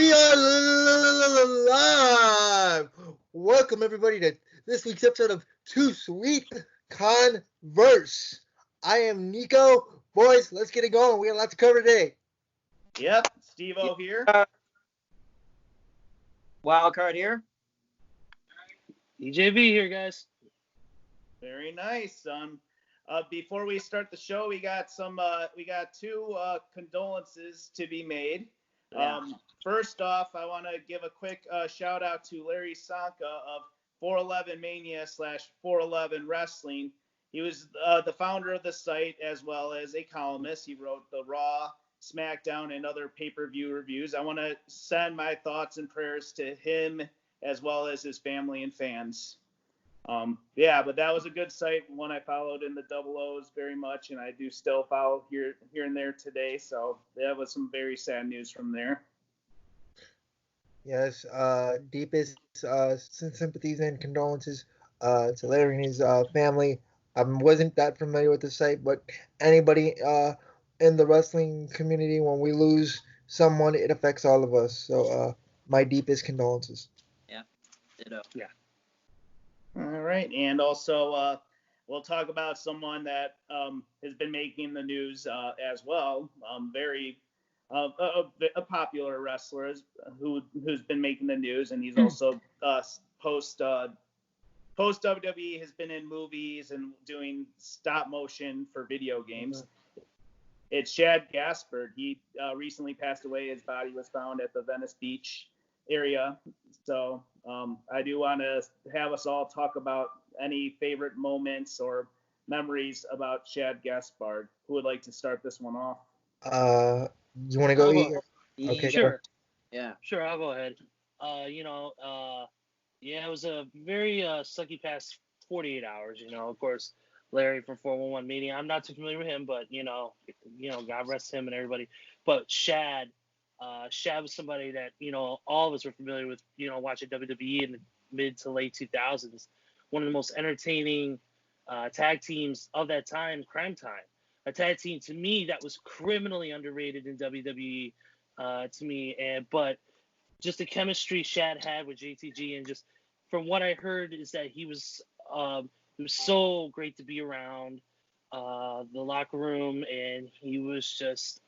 We are live. Welcome everybody to this week's episode of Too Sweet Converse. I am Nico. Boys, let's get it going. We got a lot to cover today. Yep, Steve-O here. Wildcard here. EJV here, guys. Very nice. Before we start the show, we got two condolences to be made. First off, I want to give a quick shout out to Larry Sanka of 411 Mania / 411 Wrestling. He was the founder of the site as well as a columnist. He wrote the Raw, SmackDown, and other pay-per-view reviews. I want to send my thoughts and prayers to him as well as his family and fans. But that was a good site, one I followed in the Double O's very much, and I do still follow here and there today. So that was some very sad news from there. Yes, deepest sympathies and condolences to Larry and his family. I wasn't that familiar with the site, but anybody in the wrestling community, when we lose someone, it affects all of us. So my deepest condolences. Yeah, ditto. Yeah. All right, and also we'll talk about someone that has been making the news as well. Very a popular wrestler who's been making the news, and he's also post WWE has been in movies and doing stop motion for video games. It's Shad Gaspard. He recently passed away. His body was found at the Venice Beach area. So I do want to have us all talk about any favorite moments or memories about Shad Gaspard. Who would like to start this one off? You want to go? Okay, sure. Yeah, sure. I'll go ahead. It was a very sucky past 48 hours. Of course, Larry from 411 Media. I'm not too familiar with him, but God rest him and everybody. But Shad was somebody that all of us were familiar with. Watching WWE in the mid to late 2000s. One of the most entertaining tag teams of that time, Crime Time. A tag team to me that was criminally underrated in WWE to me, but just the chemistry Shad had with JTG, and just from what I heard is that he was so great to be around the locker room, and he was just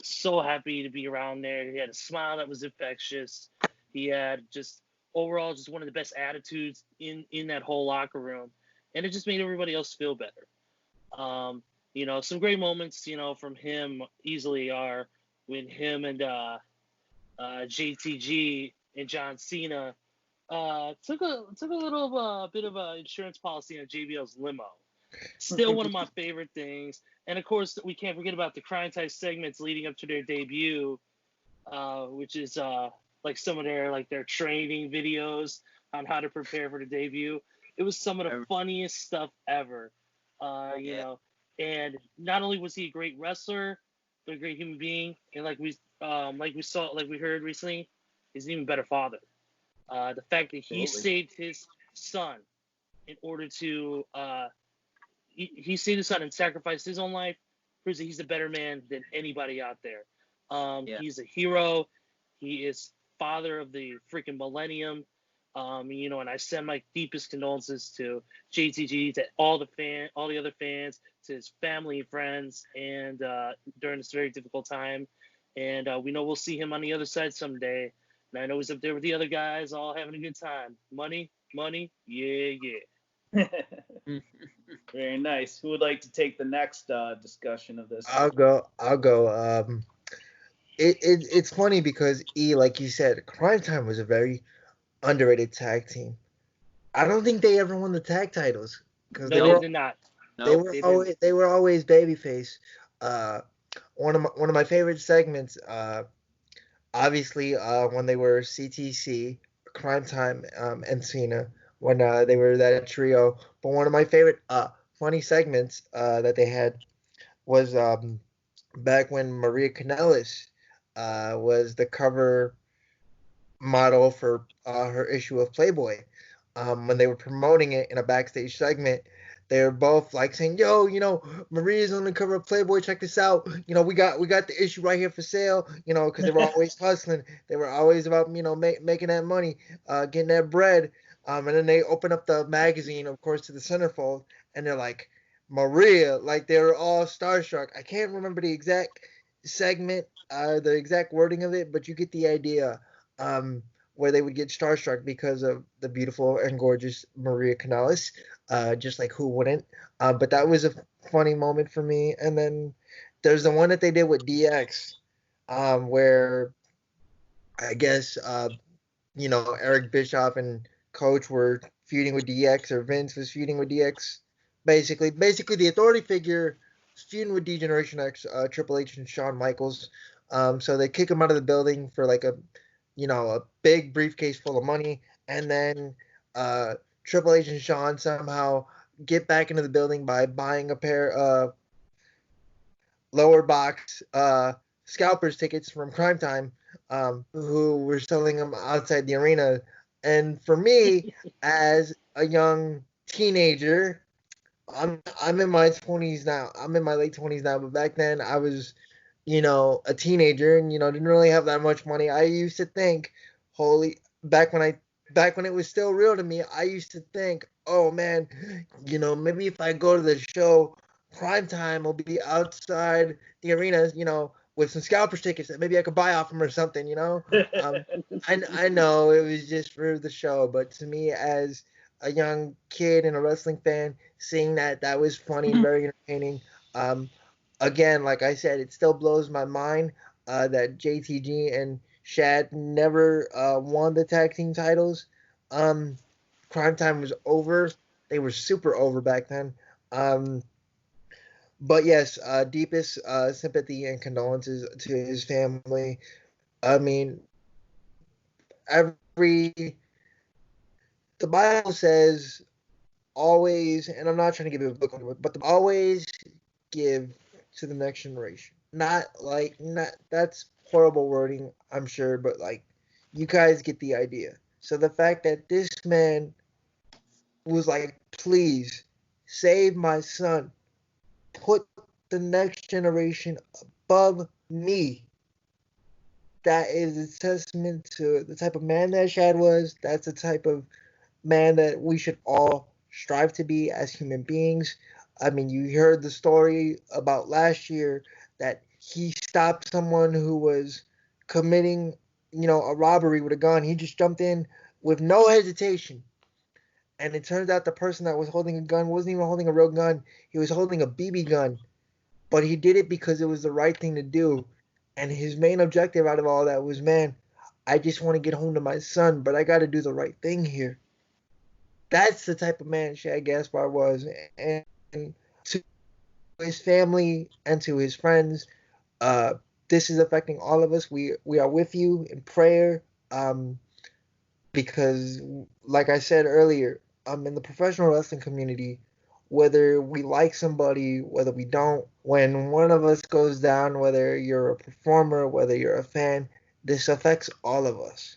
so happy to be around there. He had a smile that was infectious. He had just overall just one of the best attitudes in that whole locker room, and it just made everybody else feel better. Some great moments, from him easily are when him and JTG and John Cena took a little bit of a insurance policy on JBL's limo. Still one of my favorite things. And of course, we can't forget about the Crime Time segments leading up to their debut, which is like some of their training videos on how to prepare for the debut. It was some of the funniest stuff ever. And not only was he a great wrestler, but a great human being, and like we heard recently, he's an even better father. The fact that he saved his son in order to he saved his son and sacrificed his own life proves that he's a better man than anybody out there. He's a hero. He is father of the freaking millennium. And I send my deepest condolences to JTG, to all the other fans, to his family and friends, and during this very difficult time. And we know we'll see him on the other side someday. And I know he's up there with the other guys, all having a good time. Money, yeah. Very nice. Who would like to take the next discussion of this? I'll go. It's funny because like you said, Crime Time was a very underrated tag team. I don't think they ever won the tag titles because they did not. They were always babyface. One of my favorite segments, obviously, when they were CTC, Crime Time, and Cena, when they were that trio. But one of my favorite funny segments that they had was back when Maria Kanellis was the cover model for her issue of Playboy. When they were promoting it in a backstage segment, they're both like saying, "Yo, Maria's on the cover of Playboy. Check this out. We got the issue right here for sale. Because they were always hustling. They were always about making that money, getting that bread. And then they open up the magazine, of course, to the centerfold, and they're like, Maria, like they were all starstruck. I can't remember the exact segment, the exact wording of it, but you get the idea. Where they would get starstruck because of the beautiful and gorgeous Maria Canales, just like who wouldn't? But that was a funny moment for me. And then there's the one that they did with DX, where I guess Eric Bischoff and Coach were feuding with DX, or Vince was feuding with DX. Basically, the authority figure is feuding with D-Generation X, Triple H and Shawn Michaels. So they kick him out of the building for like a big briefcase full of money, and then Triple H and Shawn somehow get back into the building by buying a pair of lower box scalpers tickets from Crime Time, who were selling them outside the arena. And for me, as a young teenager, I'm in my 20s now. I'm in my late 20s now, but back then I was, a teenager and didn't really have that much money. I used to think, back when it was still real to me, I used to think, oh man, maybe if I go to the show, Prime Time will be outside the arena, with some scalpers tickets that maybe I could buy off them or something, I know it was just for the show, but to me, as a young kid and a wrestling fan, seeing that was funny and very entertaining. Again, like I said, it still blows my mind that JTG and Shad never won the tag team titles. Crime Time was over. They were super over back then. But yes, deepest sympathy and condolences to his family. I mean, the Bible says always, and I'm not trying to give you a book, but always give to the next generation. Not that's horrible wording, I'm sure, but like you guys get the idea. So the fact that this man was like, please save my son, put the next generation above me. That is a testament to the type of man that Shad was. That's the type of man that we should all strive to be as human beings. I mean, you heard the story about last year that he stopped someone who was committing, a robbery with a gun. He just jumped in with no hesitation. And it turns out the person that was holding a gun wasn't even holding a real gun. He was holding a BB gun. But he did it because it was the right thing to do. And his main objective out of all that was, man, I just want to get home to my son, but I got to do the right thing here. That's the type of man Shad Gaspard was. And to his family and to his friends, this is affecting all of us. We are with you in prayer, because, like I said earlier, in the professional wrestling community, whether we like somebody, whether we don't, when one of us goes down, whether you're a performer, whether you're a fan, this affects all of us.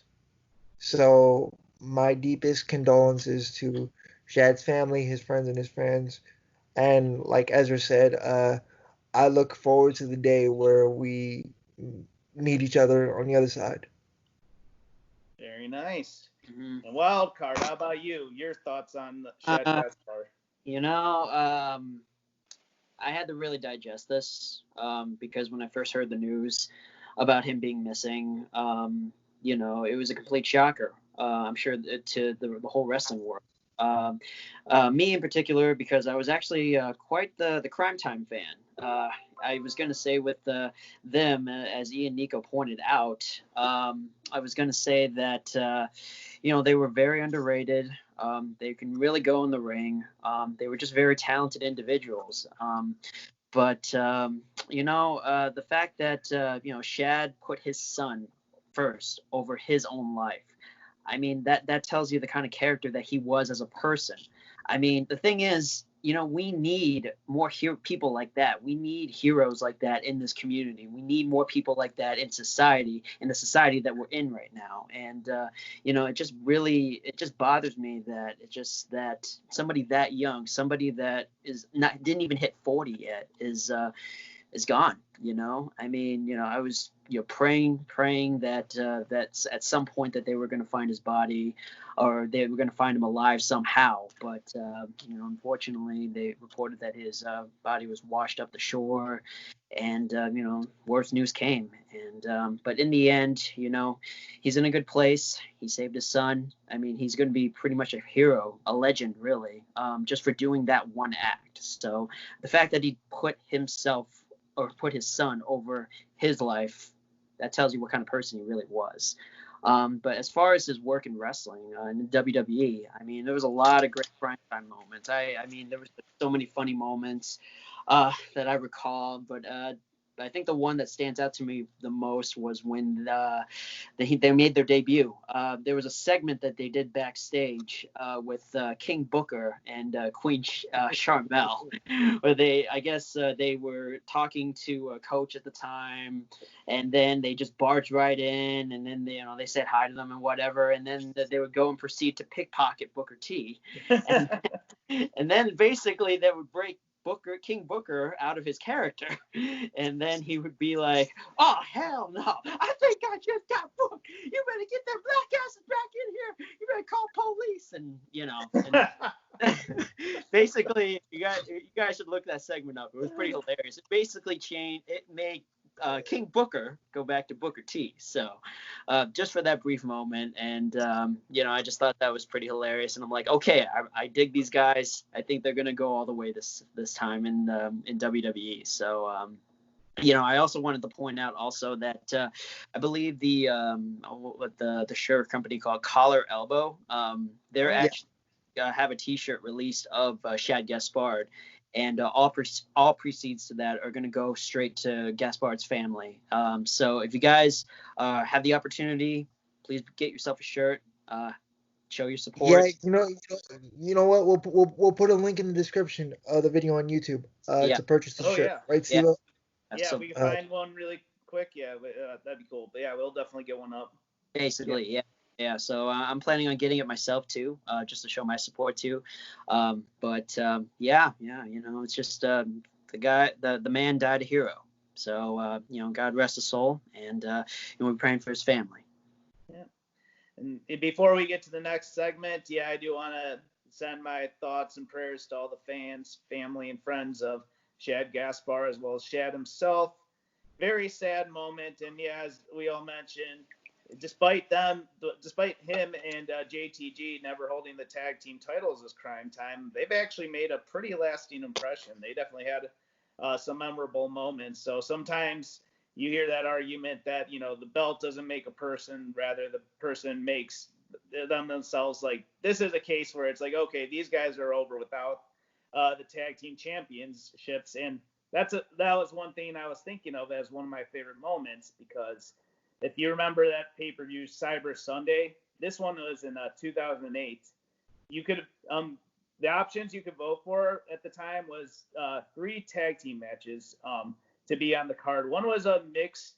So my deepest condolences to Shad's family, his friends, and his friends. And like Ezra said, I look forward to the day where we meet each other on the other side. Very nice. Mm-hmm. And Wild Card, how about you? Your thoughts on Shad Gaspard? I had to really digest this because when I first heard the news about him being missing, it was a complete shocker. I'm sure to the whole wrestling world. Me in particular, because I was actually quite the Crime Time fan. I was going to say with them, as Ian Nico pointed out, I was going to say that, they were very underrated. They can really go in the ring. They were just very talented individuals. But the fact that, Shad put his son first over his own life, I mean, that tells you the kind of character that he was as a person. I mean, the thing is, we need more people like that. We need heroes like that in this community. We need more people like that in society, in the society that we're in right now. And it just bothers me that somebody that young, somebody that didn't even hit 40 yet, is gone. I mean, I was praying that that at some point that they were going to find his body, or they were going to find him alive somehow. But unfortunately, they reported that his body was washed up the shore, and worse news came. And but in the end, he's in a good place. He saved his son. I mean, he's going to be pretty much a hero, a legend, really, just for doing that one act. So the fact that he put his son over his life, that tells you what kind of person he really was. But as far as his work in wrestling, in WWE, I mean, there was a lot of great primetime moments. I mean, there was so many funny moments that I recall, but I think the one that stands out to me the most was when they made their debut. There was a segment that they did backstage with King Booker and Queen Sharmell, where they were talking to a coach at the time, and then they just barged right in, and then they said hi to them and whatever, and then they would go and proceed to pickpocket Booker T, and then basically they would break King Booker out of his character, and then he would be like, "Oh hell no! I think I just got booked. You better get that black ass back in here. You better call police." And basically, you guys should look that segment up. It was pretty hilarious. It basically made King Booker go back to Booker T. So just for that brief moment, and I just thought that was pretty hilarious. And I'm like, okay, I dig these guys. I think they're gonna go all the way this time in WWE. So I also wanted to point out also that I believe the shirt company called Collar Elbow, they're actually have a T-shirt released of Shad Gaspard. And all proceeds to that are going to go straight to Gaspard's family. So if you guys have the opportunity, please get yourself a shirt. Show your support. Yeah, you know what? We'll put a link in the description of the video on YouTube to purchase the shirt. Yeah. Right, Steve? Yeah, we can find one really quick. Yeah, that'd be cool. But yeah, we'll definitely get one up. Basically, yeah. So I'm planning on getting it myself too, just to show my support too. It's just the man died a hero. So God rest his soul, and we're praying for his family. Yeah. And before we get to the next segment, I do want to send my thoughts and prayers to all the fans, family, and friends of Shad Gaspard, as well as Shad himself. Very sad moment, and as we all mentioned, despite him and JTG never holding the tag team titles as Crime Time, they've actually made a pretty lasting impression. They definitely had some memorable moments. So sometimes you hear that argument that, the belt doesn't make a person, rather the person makes them themselves. Like, this is a case where it's like, okay, these guys are over without the tag team championships. And that was one thing I was thinking of as one of my favorite moments, because if you remember that pay-per-view Cyber Sunday, this one was in 2008. You could the options you could vote for at the time was 3 tag team matches to be on the card. One was a mixed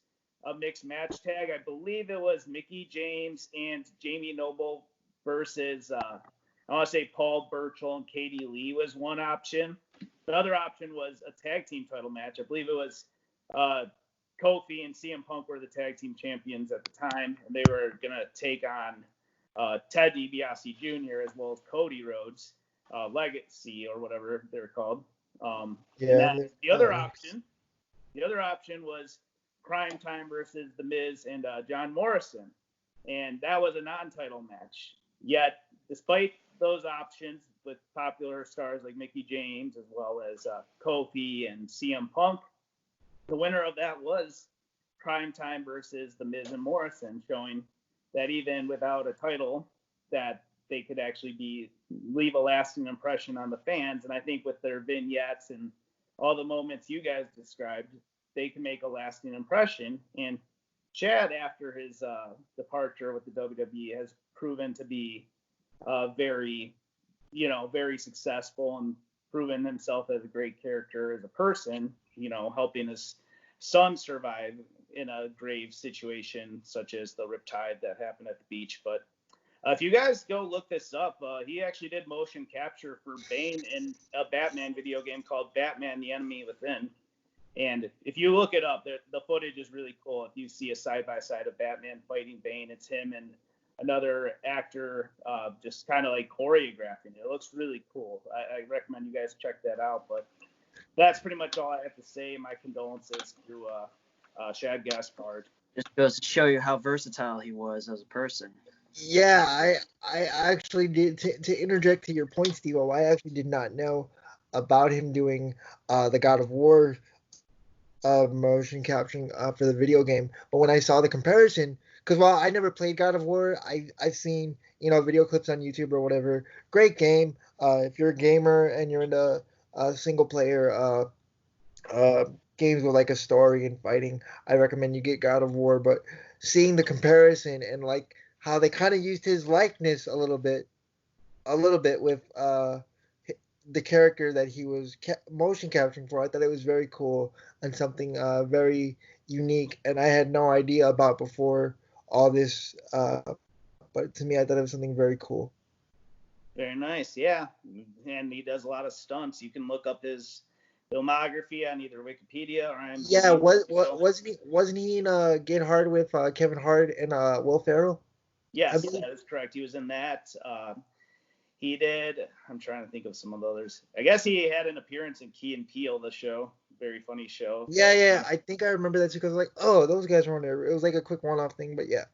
match tag. I believe it was Mickie James and Jamie Noble versus I want to say Paul Burchill and Katie Lee was one option. The other option was a tag team title match. I believe it was Kofi and CM Punk were the tag team champions at the time, and they were going to take on Ted DiBiase Jr. as well as Cody Rhodes, Legacy or whatever they were called. The other option was Crime Time versus The Miz and John Morrison, and that was a non-title match. Yet, despite those options with popular stars like Mickie James as well as Kofi and CM Punk, the winner of that was Crime Time versus The Miz and Morrison, showing that even without a title, that they could actually leave a lasting impression on the fans. And I think with their vignettes and all the moments you guys described, they can make a lasting impression. And Chad, after his departure with the WWE, has proven to be very successful and proven himself as a great character as a person, helping his son survive in a grave situation such as the riptide that happened at the beach. But if you guys go look this up, he actually did motion capture for Bane in a Batman video game called Batman: The Enemy Within. And if you look it up, the footage is really cool. If you see a side-by-side of Batman fighting Bane, it's him and another actor just kind of like choreographing. It looks really cool. I recommend you guys check that out. But that's pretty much all I have to say. My condolences to Shad Gaspard. Just goes to show you how versatile he was as a person. Yeah, I actually did, to interject to your point, Steve, I actually did not know about him doing the God of War motion capturing for the video game. But when I saw the comparison, because while I never played God of War, I've seen video clips on YouTube or whatever. Great game. If you're a gamer and you're into single player games with like a story and fighting, I recommend you get God of War. But seeing the comparison and like how they kind of used his likeness a little bit with the character that he was motion capturing for, I thought it was very cool and something very unique, and I had no idea about before all this. But to me, I thought it was something very cool. Very nice, yeah. And he does a lot of stunts. You can look up his filmography on either Wikipedia or IMDb. Yeah, wasn't he in Get Hard with Kevin Hart and Will Ferrell? Yes, that is correct. He was in that. He did. I'm trying to think of some of the others. I guess he had an appearance in Key and Peele, the show. Very funny show. Yeah. I think I remember that too because like, oh, those guys were on there. It was like a quick one-off thing, but yeah.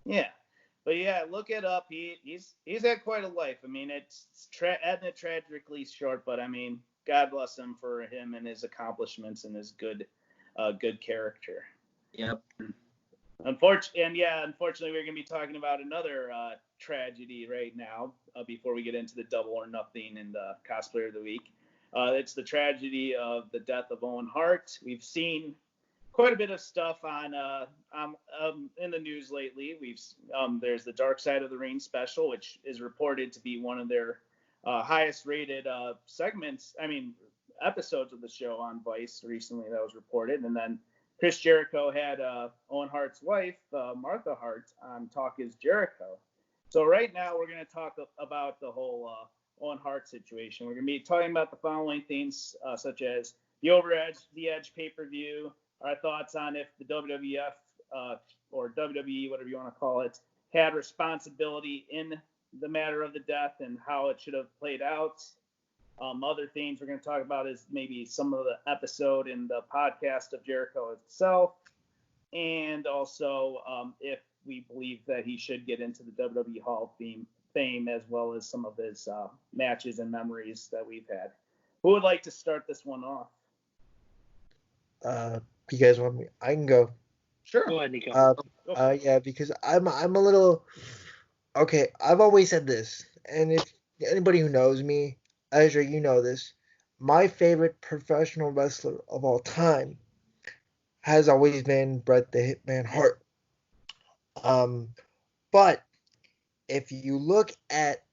Yeah, but yeah, look it up. He's had quite a life. I mean, it's tragically short, but I mean, God bless him for him and his accomplishments and his good character. Yep. Unfortunately, we're gonna be talking about another tragedy right now. Before we get into the Double or Nothing and the Cosplayer of the Week, it's the tragedy of the death of Owen Hart. We've seen quite a bit of stuff on in the news lately. There's the Dark Side of the Ring special, which is reported to be one of their highest rated episodes of the show on Vice recently. That was reported, and then Chris Jericho had Owen Hart's wife, Martha Hart, on Talk Is Jericho. So right now we're going to talk about the whole Owen Hart situation. We're going to be talking about the following things, such as the the Edge pay-per-view, our thoughts on if the WWF or WWE, whatever you want to call it, had responsibility in the matter of the death and how it should have played out. Other things we're going to talk about is maybe some of the episode in the podcast of Jericho itself, and also if we believe that he should get into the WWE Hall of Fame, as well as some of his matches and memories that we've had. Who would like to start this one off? You guys want me? I can go. Sure. Go ahead, Nico. Yeah, because I'm a little. Okay, I've always said this, and if anybody who knows me, Ezra, you know this. My favorite professional wrestler of all time has always been Bret the Hitman Hart. But if you look at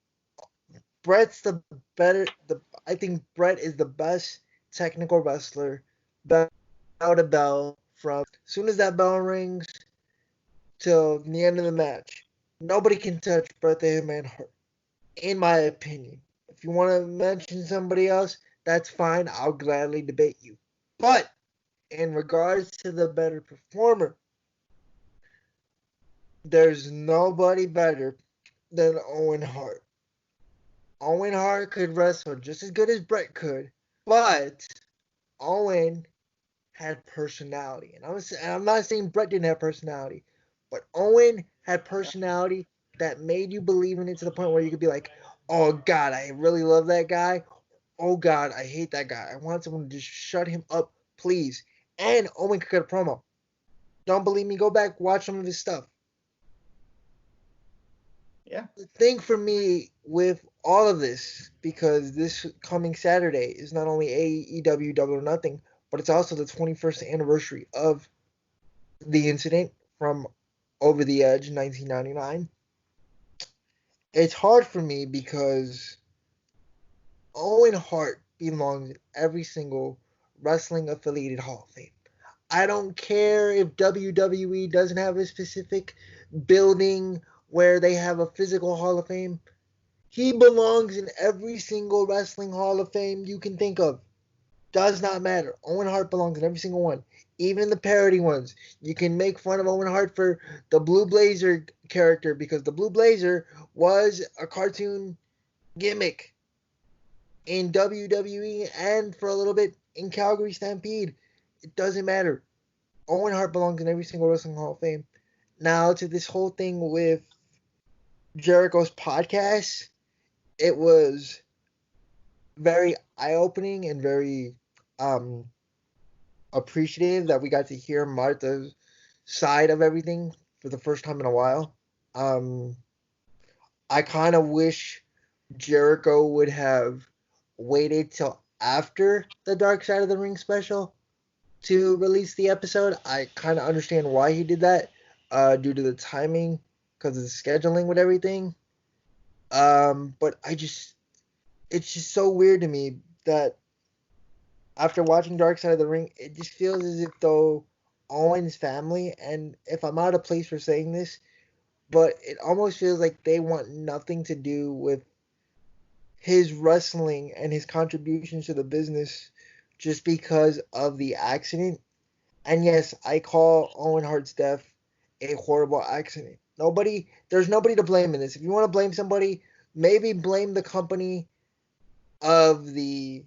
Bret's I think Bret is the best technical wrestler without a bell from as soon as that bell rings till the end of the match. Nobody can touch Bret the Hitman Hart, in my opinion. If you want to mention somebody else, that's fine. I'll gladly debate you. But in regards to the better performer, there's nobody better than Owen Hart. Owen Hart could wrestle just as good as Bret could, but Owen had personality. And I'm not saying Bret didn't have personality, but Owen had personality that made you believe in it to the point where you could be like, oh God, I really love that guy. Oh God, I hate that guy. I want someone to just shut him up, please. And Owen could cut a promo. Don't believe me? Go back, watch some of his stuff. Yeah. The thing for me with all of this, because this coming Saturday is not only AEW Double or Nothing, but it's also the 21st anniversary of the incident from Over the Edge in 1999. It's hard for me because Owen Hart belongs in every single wrestling affiliated Hall of Fame. I don't care if WWE doesn't have a specific building where they have a physical Hall of Fame. He belongs in every single wrestling Hall of Fame you can think of. Does not matter. Owen Hart belongs in every single one. Even in the parody ones. You can make fun of Owen Hart for the Blue Blazer character because the Blue Blazer was a cartoon gimmick in WWE and for a little bit in Calgary Stampede. It doesn't matter. Owen Hart belongs in every single Wrestling Hall of Fame. Now to this whole thing with Jericho's podcast, it was very eye-opening and very appreciative that we got to hear Martha's side of everything for the first time in a while. I kind of wish Jericho would have waited till after the Dark Side of the Ring special to release the episode. I kind of understand why he did that, due to the timing, because of the scheduling with everything. But it's just so weird to me that after watching Dark Side of the Ring, it just feels as if though Owen's family, and if I'm out of place for saying this, but it almost feels like they want nothing to do with his wrestling and his contributions to the business just because of the accident. And yes, I call Owen Hart's death a horrible accident. There's nobody to blame in this. If you want to blame somebody, maybe blame the company of the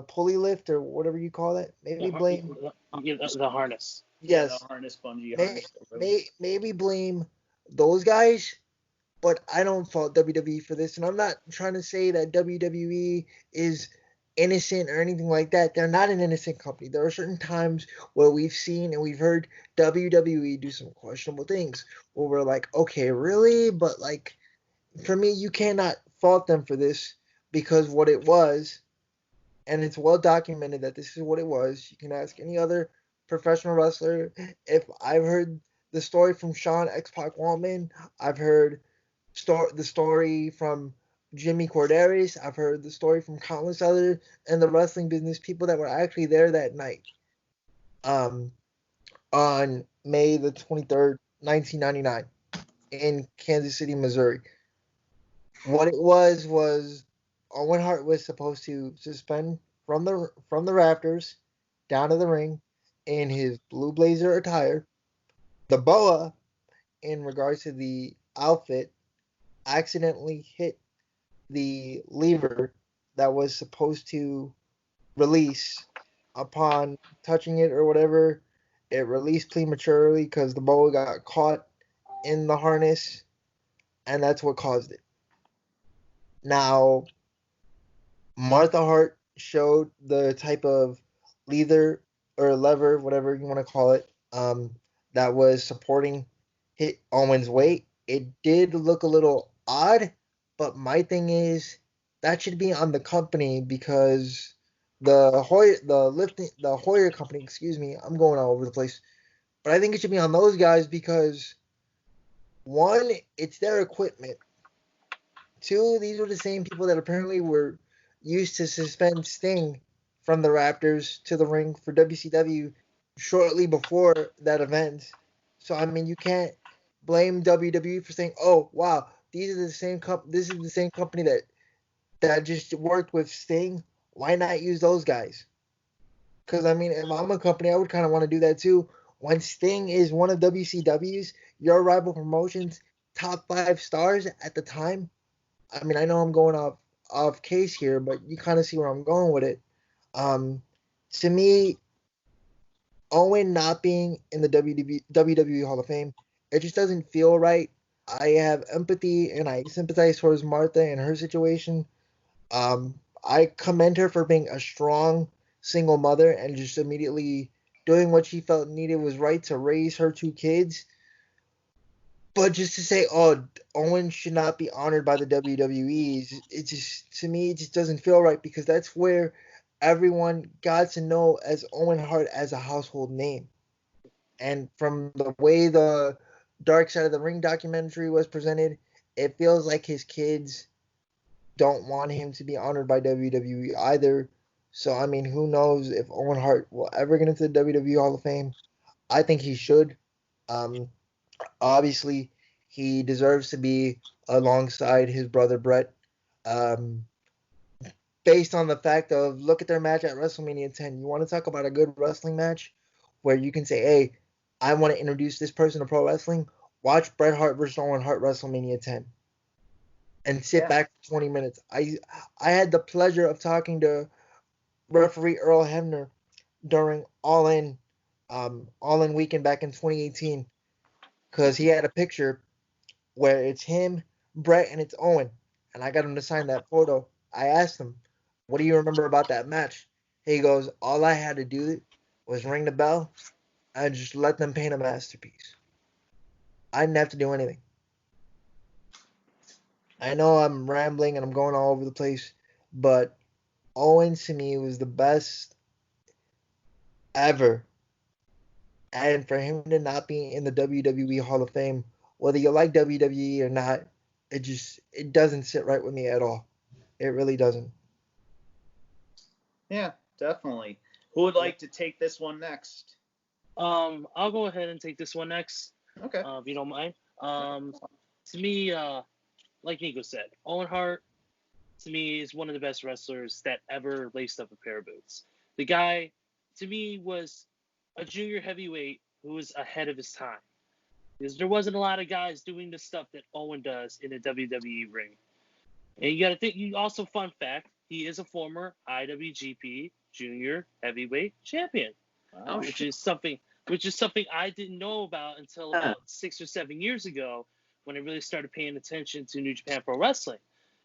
pulley lift or whatever you call it. Maybe blame the harness. Yes. Yeah, the harness, bungee harness. Maybe blame those guys, but I don't fault WWE for this. And I'm not trying to say that WWE is innocent or anything like that. They're not an innocent company. There are certain times where we've seen and we've heard WWE do some questionable things where we're like, okay, really? But like, for me, you cannot fault them for this because what it was, and it's well documented that this is what it was. You can ask any other professional wrestler. If I've heard the story from Sean X-Pac Waltman, I've heard the story from Jimmy Corderis, I've heard the story from countless other in the wrestling business, people that were actually there that night, on May the 23rd, 1999, in Kansas City, Missouri. What it was Owen Hart was supposed to suspend from the rafters down to the ring in his blue blazer attire. The boa, in regards to the outfit, accidentally hit the lever that was supposed to release upon touching it or whatever. It released prematurely because the boa got caught in the harness, and that's what caused it. Now, Martha Hart showed the type of lever or lever, whatever you want to call it, that was supporting hit Owen's weight. It did look a little odd, but my thing is that should be on the company because the Hoyer company, excuse me, I'm going all over the place, but I think it should be on those guys because one, it's their equipment. Two, these were the same people that apparently were used to suspend Sting from the Raptors to the ring for WCW shortly before that event. So I mean, you can't blame WWE for saying, "Oh, wow, this is the same company that just worked with Sting. Why not use those guys?" Because I mean, if I'm a company, I would kind of want to do that too. When Sting is one of WCW's, your rival promotion's top 5 stars at the time. I mean, I know I'm going off case here, but you kind of see where I'm going with it. To me, Owen not being in the WWE Hall of Fame, it just doesn't feel right. I have empathy and I sympathize towards Martha and her situation. I commend her for being a strong single mother and just immediately doing what she felt needed was right to raise her 2 kids. But just to say, oh, Owen should not be honored by the WWE, it just, to me, it just doesn't feel right because that's where everyone got to know as Owen Hart as a household name. And from the way the Dark Side of the Ring documentary was presented, it feels like his kids don't want him to be honored by WWE either. So I mean, who knows if Owen Hart will ever get into the WWE Hall of Fame? I think he should. Um, Obviously, he deserves to be alongside his brother Brett. Um, Based on the fact of look at their match at WrestleMania 10. You want to talk about a good wrestling match where you can say, "Hey, I want to introduce this person to pro wrestling." Watch Bret Hart versus Owen Hart WrestleMania 10 and sit back for 20 minutes. I had the pleasure of talking to referee Earl Hebner during All In weekend back in 2018 because he had a picture where it's him, Brett, and it's Owen, and I got him to sign that photo. I asked him, "What do you remember about that match?" He goes, "All I had to do was ring the bell and just let them paint a masterpiece. I didn't have to do anything." I know I'm rambling and I'm going all over the place, but Owen to me was the best ever. And for him to not be in the WWE Hall of Fame, whether you like WWE or not, it doesn't sit right with me at all. It really doesn't. Yeah, definitely. Who would like to take this one next? I'll go ahead and take this one next. Okay. If you don't mind. To me, like Nico said, Owen Hart, to me, is one of the best wrestlers that ever laced up a pair of boots. The guy, to me, was a junior heavyweight who was ahead of his time. Because there wasn't a lot of guys doing the stuff that Owen does in a WWE ring. And you got to think, also, fun fact, he is a former IWGP Junior Heavyweight Champion, Wow. which is something I didn't know about until about 6 or 7 years ago when I really started paying attention to New Japan Pro Wrestling,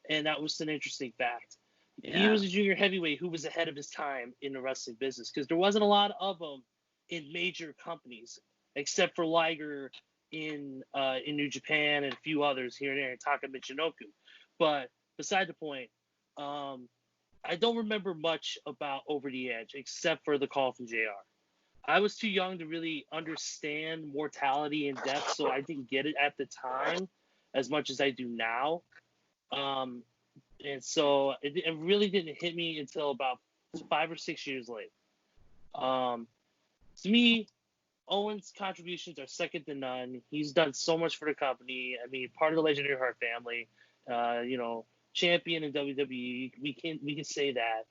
and that was an interesting fact. He was a junior heavyweight who was ahead of his time in the wrestling business because there wasn't a lot of them in major companies, except for Liger in New Japan and a few others here and there, and Taka Michinoku. But beside the point, I don't remember much about Over the Edge except for the call from JR. I was too young to really understand mortality in death, so I didn't get it at the time as much as I do now. And so it really didn't hit me until about 5 or 6 years later. To me, Owen's contributions are second to none. He's done so much for the company. I mean, part of the Legendary Heart family, champion in WWE. We can say that,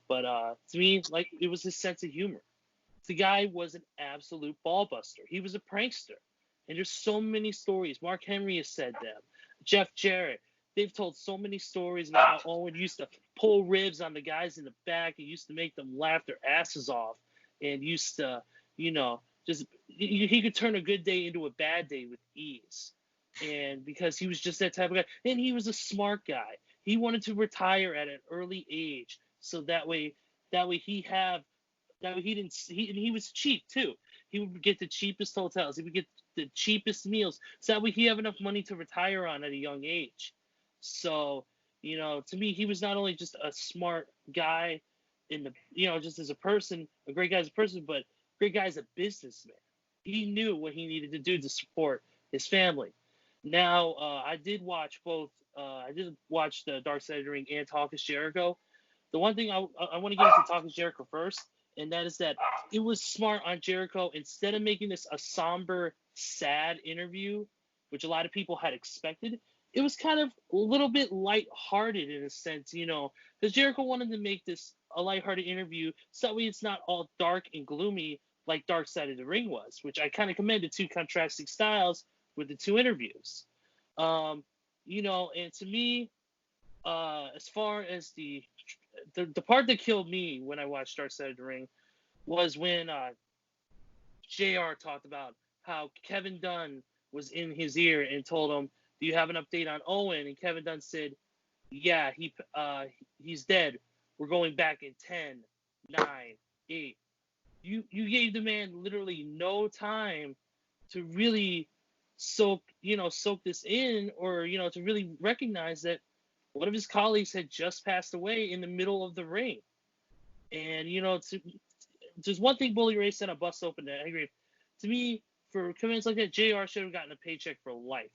But to me, like, it was his sense of humor. The guy was an absolute ball buster. He was a prankster. And there's so many stories. Mark Henry has said them. Jeff Jarrett. They've told so many stories about how Owen used to pull ribs on the guys in the back. He used to make them laugh their asses off. And used to, just he could turn a good day into a bad day with ease. And because he was just that type of guy. And he was a smart guy. He wanted to retire at an early age. So that way he was cheap too. He would get the cheapest hotels. He would get the cheapest meals. So that way he have enough money to retire on at a young age. So, to me, he was not only just a smart guy just as a person, a great guy as a person, but great guy as a businessman. He knew what he needed to do to support his family. Now, I did watch both. I did watch the Dark Side of the Ring and Talk is Jericho. The one thing I want to get into Talk is Jericho first, and that is that it was smart on Jericho. Instead of making this a somber, sad interview, which a lot of people had expected, it was kind of a little bit lighthearted in a sense, because Jericho wanted to make this a lighthearted interview so that way it's not all dark and gloomy like Dark Side of the Ring was, which I kind of commend the two contrasting styles with the two interviews. And to me, as far as the part that killed me when I watched Dark Side of the Ring was when JR talked about how Kevin Dunn was in his ear and told him, "Do you have an update on Owen?" And Kevin Dunn said, "Yeah, he's dead. We're going back in 10, 9, 8." You gave the man literally no time to really soak this in, or to really recognize that one of his colleagues had just passed away in the middle of the ring. And there's one thing Bully Ray said on Bust Open that I agree. To me, for comments like that, JR should have gotten a paycheck for life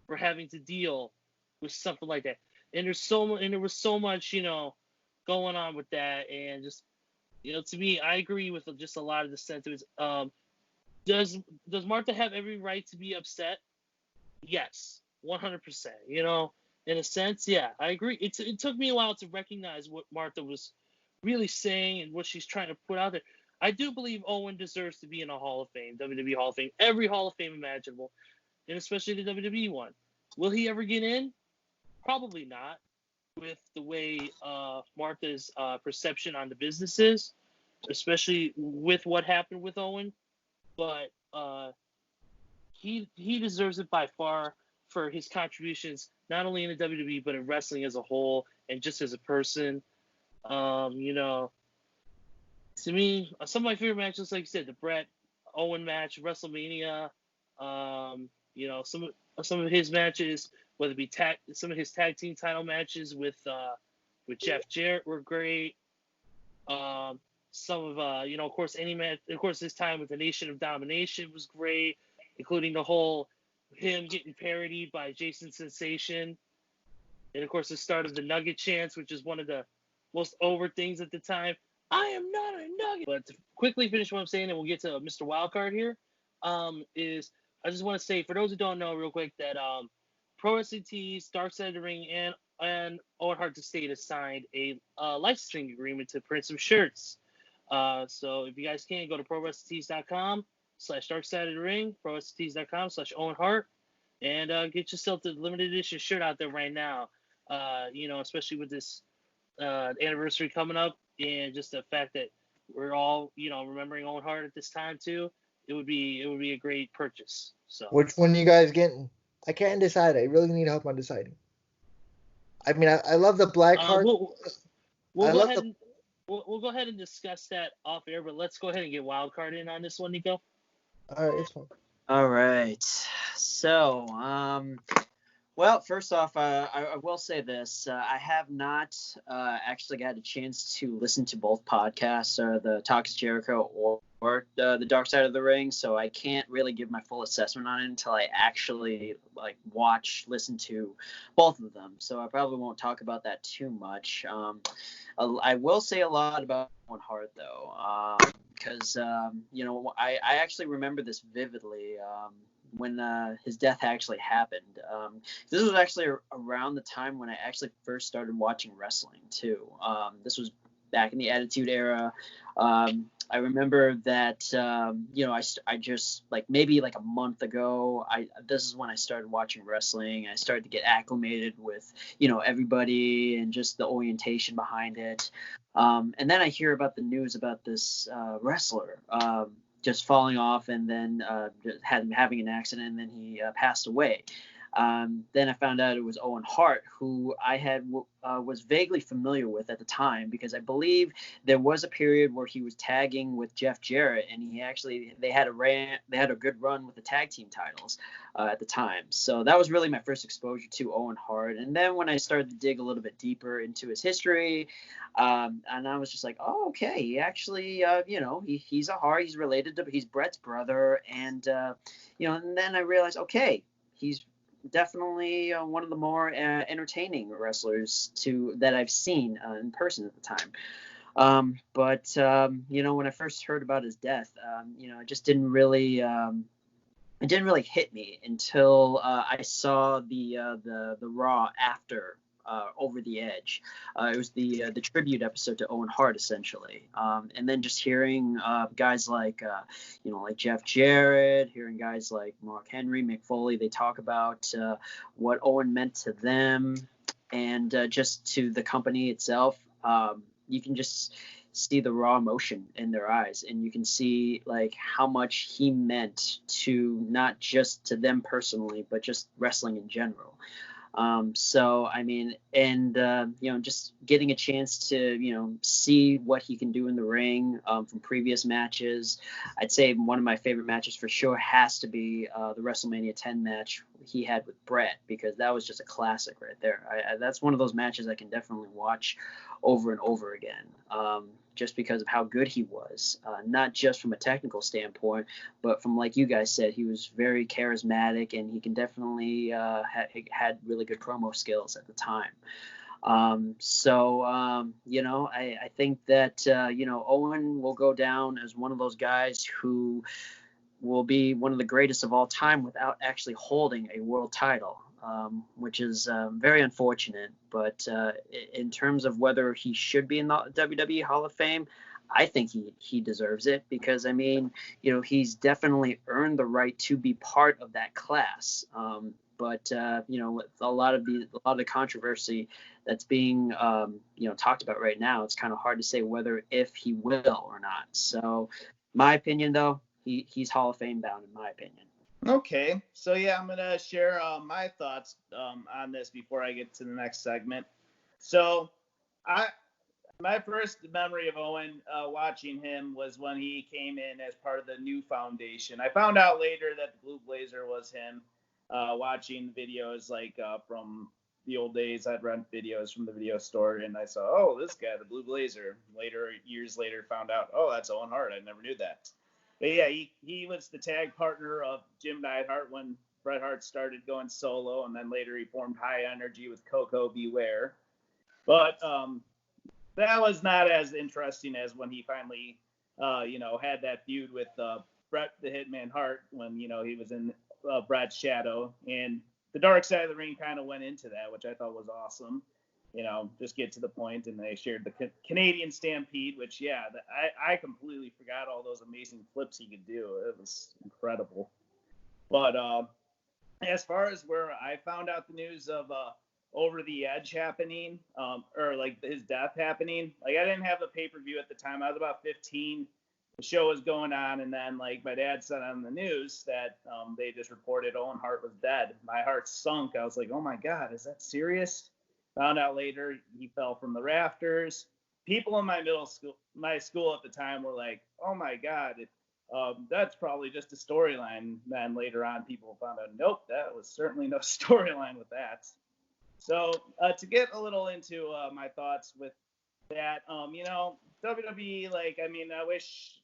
for having to deal with something like that. and there was so much, going on with that, and just, to me, I agree with just a lot of the sentiments. Does Martha have every right to be upset? Yes, 100%. In a sense, yeah, I agree. It took me a while to recognize what Martha was really saying and what she's trying to put out there. I do believe Owen deserves to be in a Hall of Fame, WWE Hall of Fame, every Hall of Fame imaginable, and especially the WWE one. Will he ever get in? Probably not, with the way Martha's perception on the business is, especially with what happened with Owen. But he deserves it by far for his contributions, not only in the WWE but in wrestling as a whole and just as a person. To me, some of my favorite matches, like you said, the Bret Owen match, WrestleMania. Some of his matches, whether it be some of his tag team title matches with Jeff Jarrett were great. Some of of course, his time with the Nation of Domination was great, including the whole him getting parodied by Jason Sensation, and of course the start of the Nugget chants, which is one of the most over things at the time. I am not a nugget. But to quickly finish what I'm saying, and we'll get to Mr. Wildcard here, is I just want to say, for those who don't know, real quick, that Pro Wrestling Tees, Dark Side of the Ring, and Owen Hart Estate has signed a licensing agreement to print some shirts. So if you guys can, go to ProWrestlingTees.com/DarkSideOfTheRing, ProWrestlingTees.com/Owen Hart, and get yourself the limited edition shirt out there right now. Especially with this anniversary coming up, and just the fact that we're all, remembering Owen Hart at this time too. It would be a great purchase. So Which one are you guys getting? I can't decide. I really need help on deciding. I mean, I love the black heart. We'll go ahead and discuss that off air, but let's go ahead and get Wildcard in on this one, Nico. All right, it's fine. All right. So, well, first off, I will say this. I have not actually got a chance to listen to both podcasts, the Talk is Jericho or the Dark Side of the Ring, so I can't really give my full assessment on it until I actually listen to both of them. So I probably won't talk about that too much. I will say a lot about Owen Hart, though, because I actually remember this vividly. When his death actually happened. This was actually around the time when I actually first started watching wrestling too. This was back in the Attitude Era. I remember that I just maybe a month ago. This is when I started watching wrestling. I started to get acclimated with everybody and just the orientation behind it. And then I hear about the news about this wrestler. Just falling off and then having an accident, and then he passed away. Then I found out it was Owen Hart, who I was vaguely familiar with at the time, because I believe there was a period where he was tagging with Jeff Jarrett, and they had a good run with the tag team titles at the time. So that was really my first exposure to Owen Hart. And then when I started to dig a little bit deeper into his history, and I was just like, oh, okay, he actually, he's a Hart, he's Bret's brother, and and then I realized, okay, he's definitely one of the more entertaining wrestlers that I've seen in person at the time. But when I first heard about his death, it just didn't really hit me until I saw the Raw after Over the Edge. It was the tribute episode to Owen Hart, essentially, and then just hearing guys like Jeff Jarrett, hearing guys like Mark Henry, Mick Foley, they talk about what Owen meant to them and just to the company itself. You can just see the raw emotion in their eyes, and you can see how much he meant to not just to them personally, but just wrestling in general. So I mean, and just getting a chance to see what he can do in the ring from previous matches. I'd say one of my favorite matches for sure has to be the WrestleMania 10 match he had with Bret, because that was just a classic right there. That's one of those matches I can definitely watch over and over again. just because of how good he was, not just from a technical standpoint, but from, like you guys said, he was very charismatic, and he can definitely had really good promo skills at the time. I think that, Owen will go down as one of those guys who will be one of the greatest of all time without actually holding a world title, which is very unfortunate. But in terms of whether he should be in the WWE Hall of Fame, I think he deserves it, because, I mean, he's definitely earned the right to be part of that class. But with a lot of the controversy that's being talked about right now, it's kind of hard to say whether if he will or not. So, my opinion, though, he's Hall of Fame bound, in my opinion. Okay, so yeah, I'm gonna share my thoughts on this before I get to the next segment. So, my first memory of Owen watching him was when he came in as part of the new foundation. I found out later that the Blue Blazer was him. Watching videos from the old days, I'd rent videos from the video store, and I saw, oh, this guy, the Blue Blazer. Years later, found out, oh, that's Owen Hart. I never knew that. But yeah, he was the tag partner of Jim Neidhart when Bret Hart started going solo, and then later he formed High Energy with Coco Beware. But that was not as interesting as when he finally, had that feud with Bret the Hitman Hart when, he was in Bret's shadow, and the Dark Side of the Ring kind of went into that, which I thought was awesome. Just get to the point, and they shared the Canadian Stampede, which, yeah, I completely forgot all those amazing flips he could do. It was incredible. But as far as where I found out the news of Over the Edge happening, or his death happening, I didn't have a pay-per-view at the time. I was about 15. The show was going on, and then my dad said on the news that they just reported Owen Hart was dead. My heart sunk. I was like, oh my God, is that serious? Found out later he fell from the rafters. People in my school at the time were like, oh my God, that's probably just a storyline. Then later on, people found out, nope, that was certainly no storyline with that. So to get a little into my thoughts with that, WWE, I wish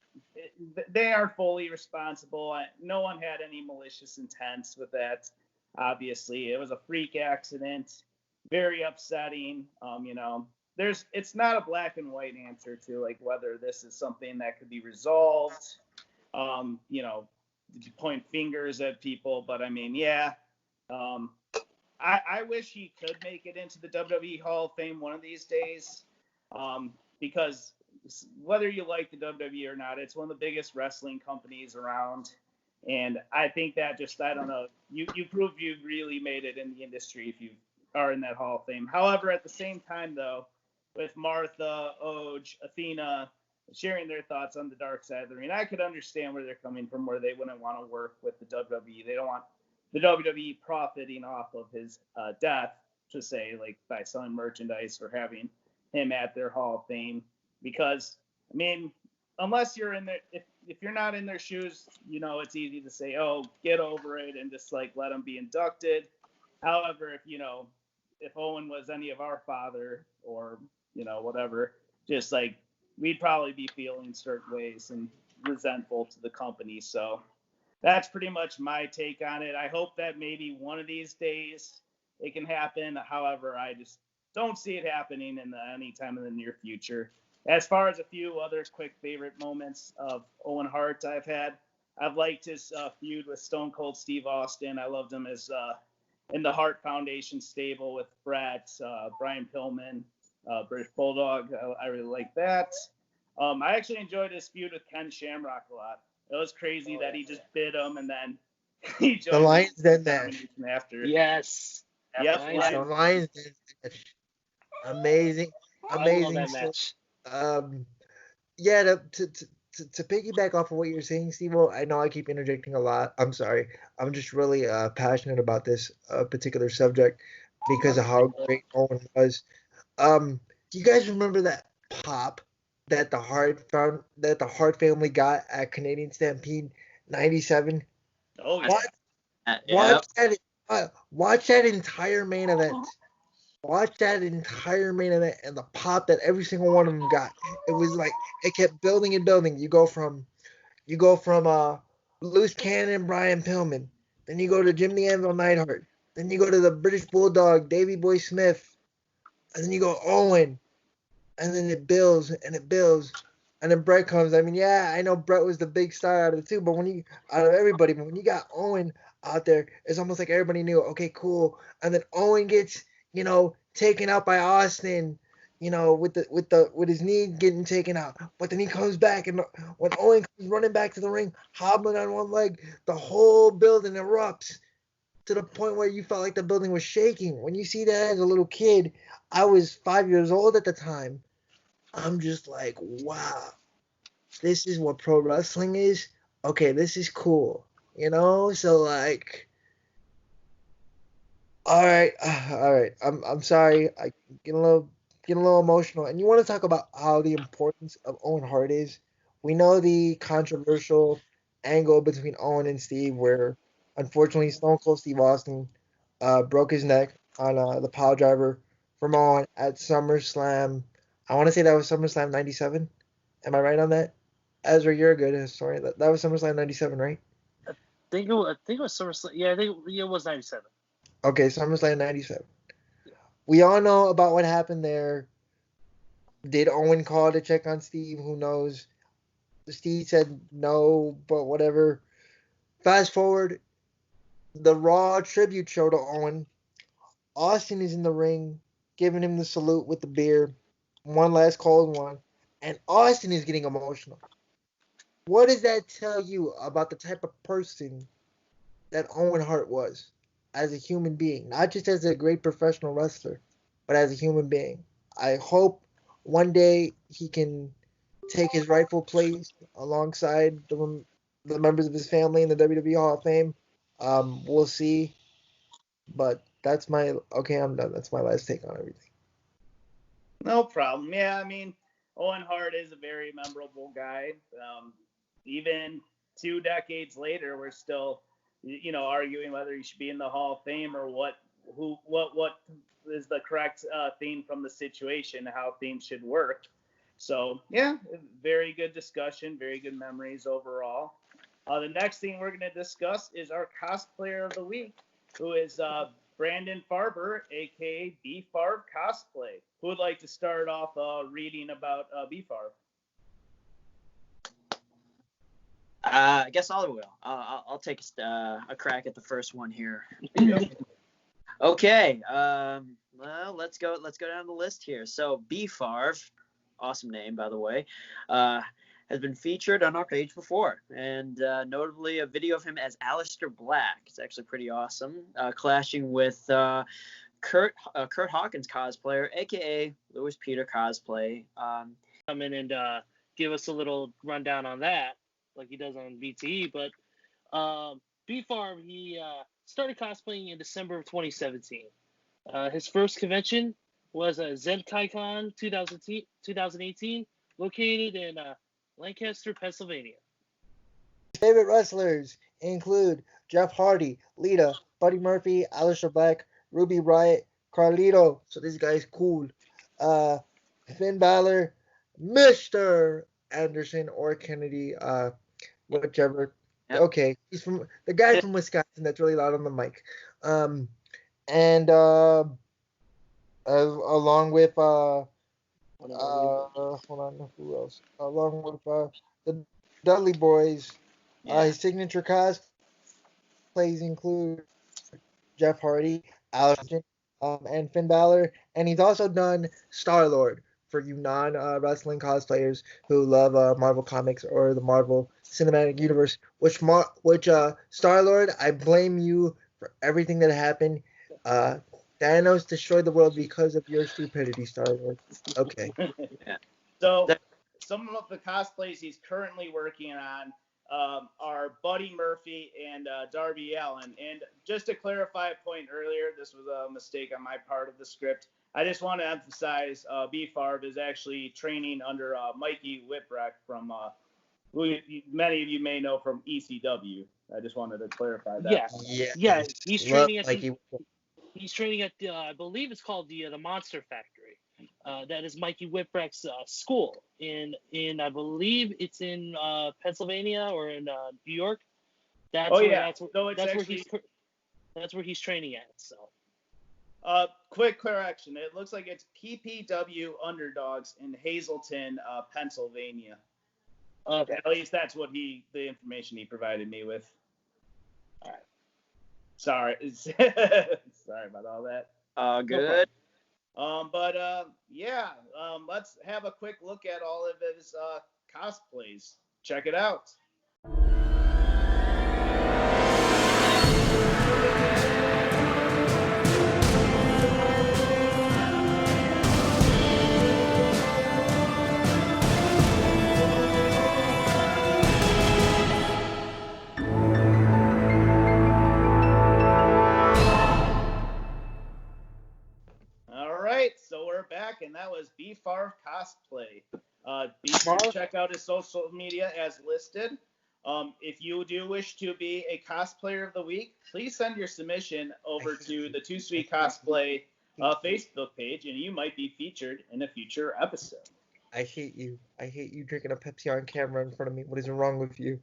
they are fully responsible. No one had any malicious intents with that. Obviously, it was a freak accident, very upsetting. It's not a black and white answer to whether this is something that could be resolved. To point fingers at people, but I mean, yeah. I wish he could make it into the WWE Hall of Fame one of these days, because whether you like the WWE or not, it's one of the biggest wrestling companies around, and I think that I don't know, you prove you've really made it in the industry if you are in that Hall of Fame. However, at the same time, though, with Martha, Oj, Athena sharing their thoughts on the Dark Side of the Ring, I could understand where they're coming from, where they wouldn't want to work with the WWE. They don't want the WWE profiting off of his death, to say, by selling merchandise or having him at their Hall of Fame. Because, I mean, unless you're in there, if you're not in their shoes, it's easy to say, oh, get over it and just let them be inducted. However, if Owen was any of our father or, whatever, just we'd probably be feeling certain ways and resentful to the company. So that's pretty much my take on it. I hope that maybe one of these days it can happen. However, I just don't see it happening any time in the near future. As far as a few other quick favorite moments of Owen Hart I've liked his feud with Stone Cold Steve Austin. I loved him as in the Hart Foundation stable with Bret, Brian Pillman, British Bulldog. I really like that. I actually enjoyed his feud with Ken Shamrock a lot. It was crazy that he just bit him and then he joined the Lions Den match after. Yes. Yep. The Lions Den match. Amazing. I love that match. Yeah, to piggyback off of what you're saying, Steve, I know I keep interjecting a lot. I'm sorry. I'm just really passionate about this particular subject because of how great Owen was. Do you guys remember that pop that the Hart family got at Canadian Stampede '97? Oh yeah. Watch that entire main event. watch that entire main event and the pop that every single one of them got. It was like it kept building and building. You go from Loose Cannon Brian Pillman, then you go to Jim the Anvil Neidhart, then you go to the British Bulldog Davey Boy Smith, and then you go Owen, and then it builds and it builds. And then Brett comes. I mean, yeah, I know Brett was the big star out of the two, but out of everybody, but when you got Owen out there, it's almost like everybody knew, okay, cool. And then Owen gets, taken out by Austin, with his knee getting taken out. But then he comes back, and when Owen comes running back to the ring, hobbling on one leg, the whole building erupts to the point where you felt like the building was shaking. When you see that as a little kid, I was 5 years old at the time. I'm just like, wow, this is what pro wrestling is. Okay, this is cool, So like, all right. I'm sorry. I get a little emotional. And you want to talk about how the importance of Owen Hart is? We know the controversial angle between Owen and Steve, where unfortunately Stone Cold Steve Austin broke his neck on the pile driver from Owen at SummerSlam. I want to say that was SummerSlam '97. Am I right on that? Ezra, you're a good historian. That was SummerSlam '97, right? I think it was SummerSlam. Yeah, I think it was '97. Okay, SummerSlam '97. We all know about what happened there. Did Owen call to check on Steve? Who knows? Steve said no, but whatever. Fast forward, the Raw tribute show to Owen. Austin is in the ring, giving him the salute with the beer. One last cold one. And Austin is getting emotional. What does that tell you about the type of person that Owen Hart was as a human being? Not just as a great professional wrestler, but as a human being. I hope one day he can take his rightful place alongside the members of his family in the WWE Hall of Fame. We'll see. But that's I'm done. That's my last take on everything. No problem. Yeah, I mean, Owen Hart is a very memorable guy. Even 2 decades later, we're still, arguing whether he should be in the Hall of Fame or what is the correct theme from the situation, how themes should work. So yeah, very good discussion, very good memories overall. The next thing we're going to discuss is our cosplayer of the week, who is Brandon Farber, aka BFarve Cosplay. Who would like to start off reading about BFarve? I guess I will. I'll take a crack at the first one here. Okay. Well, let's go down the list here. So BFarve, awesome name by the way, has been featured on our page before, and notably a video of him as Aleister Black. It's actually pretty awesome, clashing with Kurt Hawkins Cosplayer, aka Louis Peter Cosplay. Come in and give us a little rundown on that, like he does on BTE. But BFarve, he started cosplaying in December of 2017. His first convention was ZenKaiCon 2018, located in Lancaster, Pennsylvania. Favorite wrestlers include Jeff Hardy, Lita, Buddy Murphy, Aleister Black, Ruby Riott, Carlito. So this guy's cool. Finn Balor, Mr. Anderson or Kennedy, whichever. Yep. Okay, he's from the guy from Wisconsin that's really loud on the mic. And along with hold on, who else? Along with the Dudley Boys, his signature cosplays include Jeff Hardy, Allison, and Finn Balor, and he's also done Star-Lord for you non-wrestling cosplayers who love Marvel Comics or the Marvel Cinematic Universe. Which Star-Lord, I blame you for everything that happened. Thanos destroyed the world because of your stupidity, Star-Lord. Okay. So some of the cosplays he's currently working on are Buddy Murphy and Darby Allin. And just to clarify a point earlier, this was a mistake on my part of the script. I just want to emphasize BFarve is actually training under Mikey Whipwreck from who many of you may know from ECW. I just wanted to clarify that. Yeah. He's training at He's training at the, I believe it's called the Monster Factory. That is Mikey Whipwreck's school I believe it's in Pennsylvania or in New York. That's where he's training at. So. Quick correction. It looks like it's PPW Underdogs in Hazleton, Pennsylvania. Okay. At least that's what the information he provided me with. All right. Sorry. Sorry about all that. Good. Let's have a quick look at all of his cosplays. Check it out. So we're back, and that was BFarve Cosplay. Be sure to check out his social media as listed. If you do wish to be a cosplayer of the week, please send your submission over to the Too Sweet Cosplay Facebook page, and you might be featured in a future episode. I hate you. I hate you drinking a Pepsi on camera in front of me. What is wrong with you?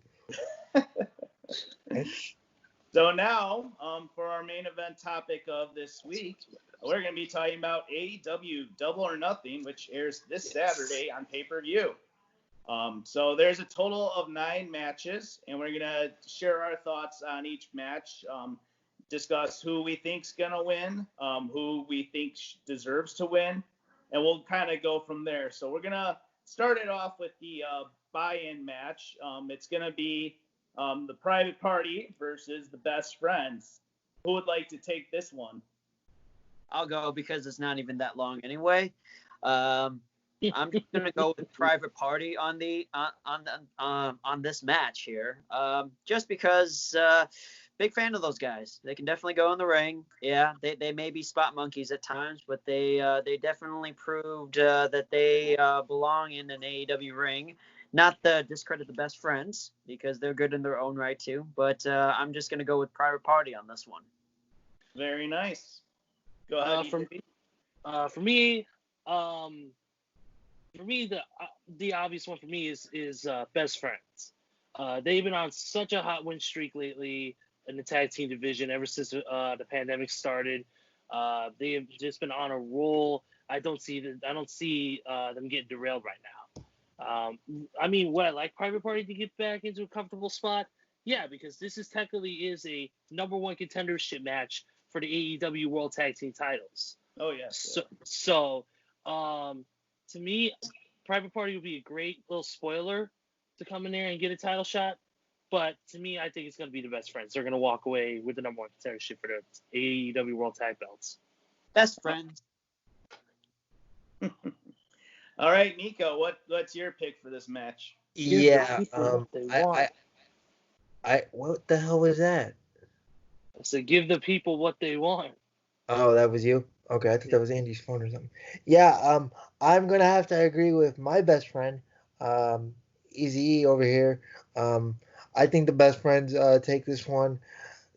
So now, for our main event topic of this week, we're going to be talking about AEW Double or Nothing, which airs this Saturday on pay-per-view. So there's a total of 9 matches, and we're going to share our thoughts on each match, discuss who we think's going to win, who we think deserves to win, and we'll kind of go from there. So we're going to start it off with the buy-in match. It's going to be the Private Party versus the Best Friends. Who would like to take this one? I'll go because it's not even that long anyway. I'm just gonna go with Private Party on this match here. Just because big fan of those guys. They can definitely go in the ring. Yeah, they may be spot monkeys at times, but they definitely proved that they belong in an AEW ring. Not to discredit the Best Friends because they're good in their own right too, but I'm just gonna go with Private Party on this one. Very nice. Go ahead. For me, the obvious one for me is Best Friends. They've been on such a hot win streak lately in the tag team division ever since the pandemic started. They have just been on a roll. I don't see them getting derailed right now. Would I like Private Party to get back into a comfortable spot? Yeah, because this technically is a number 1 contendership match for the AEW World Tag Team titles. Oh, yes. So, to me, Private Party would be a great little spoiler to come in there and get a title shot. But to me, I think it's going to be the Best Friends. They're going to walk away with the number 1 contendership for the AEW World Tag Belts. Best Friends. All right, Nico, what's your pick for this match? Yeah, what the hell was that? I said, give the people what they want. Oh, that was you? Okay, I thought that was Andy's phone or something. Yeah, I'm gonna have to agree with my best friend, Easy over here. I think the Best Friends take this one.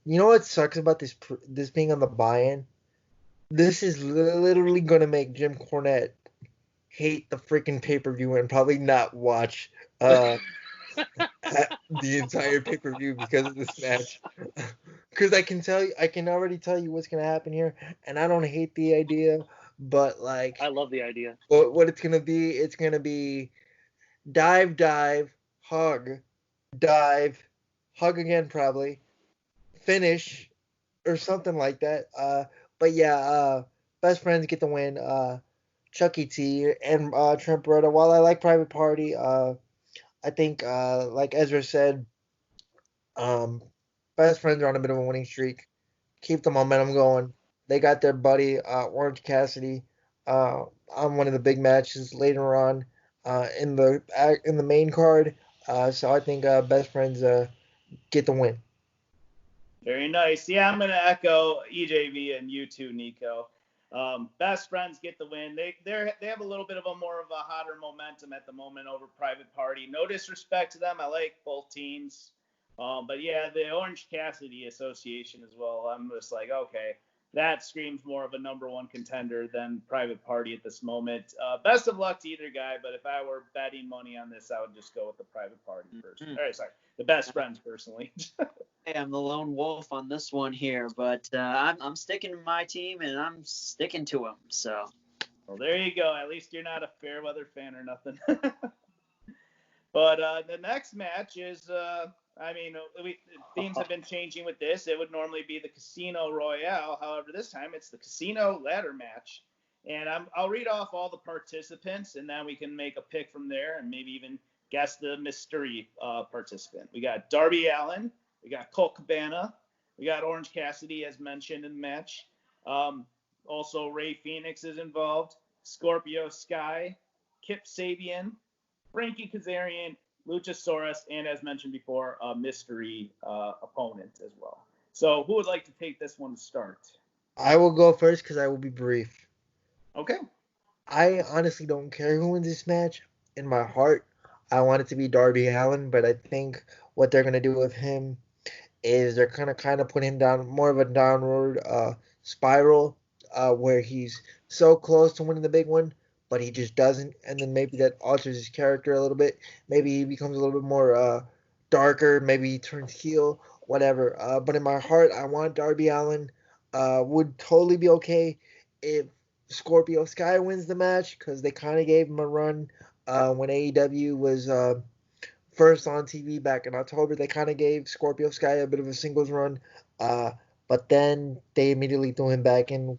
You know what sucks about this being on the buy-in? This is literally gonna make Jim Cornette hate the freaking pay-per-view and probably not watch the entire pay-per-view because of this match. Because I can already tell you what's gonna happen here, and I don't hate the idea, but like I love the idea. What it's gonna be dive, hug, dive, hug again probably, finish, or something like that. But yeah, Best Friends get the win. Chucky T and Trent Beretta. While I like Private Party, I think like Ezra said, Best Friends are on a bit of a winning streak. Keep the momentum going. They got their buddy Orange Cassidy on one of the big matches later on in the main card. So I think Best Friends get the win. Very nice. Yeah, I'm gonna echo EJV and you too, Nico. Best Friends get the win. They have a little bit of a more of a hotter momentum at the moment over Private Party. No disrespect to them. I like both teams. But yeah, the Orange Cassidy association as well. I'm just like, okay, that screams more of a number one contender than Private Party at this moment. Best of luck to either guy, but if I were betting money on this, I would just go with the Private Party person. All right, sorry, the Best Friends personally. Hey, I'm the lone wolf on this one here, but I'm sticking to my team and I'm sticking to them. So. Well, there you go. At least you're not a Fairweather fan or nothing. But the next match is, themes have been changing with this. It would normally be the Casino Royale. However, this time it's the Casino Ladder Match. And I'll read off all the participants, and then we can make a pick from there and maybe even guess the mystery participant. We got Darby Allin. We got Colt Cabana. We got Orange Cassidy, as mentioned in the match. Also, Ray Phoenix is involved. Scorpio Sky. Kip Sabian. Frankie Kazarian, Luchasaurus, and as mentioned before, a mystery opponent as well. So who would like to take this one to start? I will go first because I will be brief. Okay. I honestly don't care who wins this match. In my heart, I want it to be Darby Allin, but I think what they're going to do with him is they're going to kind of put him down more of a downward spiral where he's so close to winning the big one, but he just doesn't, and then maybe that alters his character a little bit. Maybe he becomes a little bit more darker. Maybe he turns heel, whatever. But in my heart, I want Darby Allin. Would totally be okay if Scorpio Sky wins the match because they kind of gave him a run when AEW was first on TV back in October. They kind of gave Scorpio Sky a bit of a singles run, but then they immediately threw him back in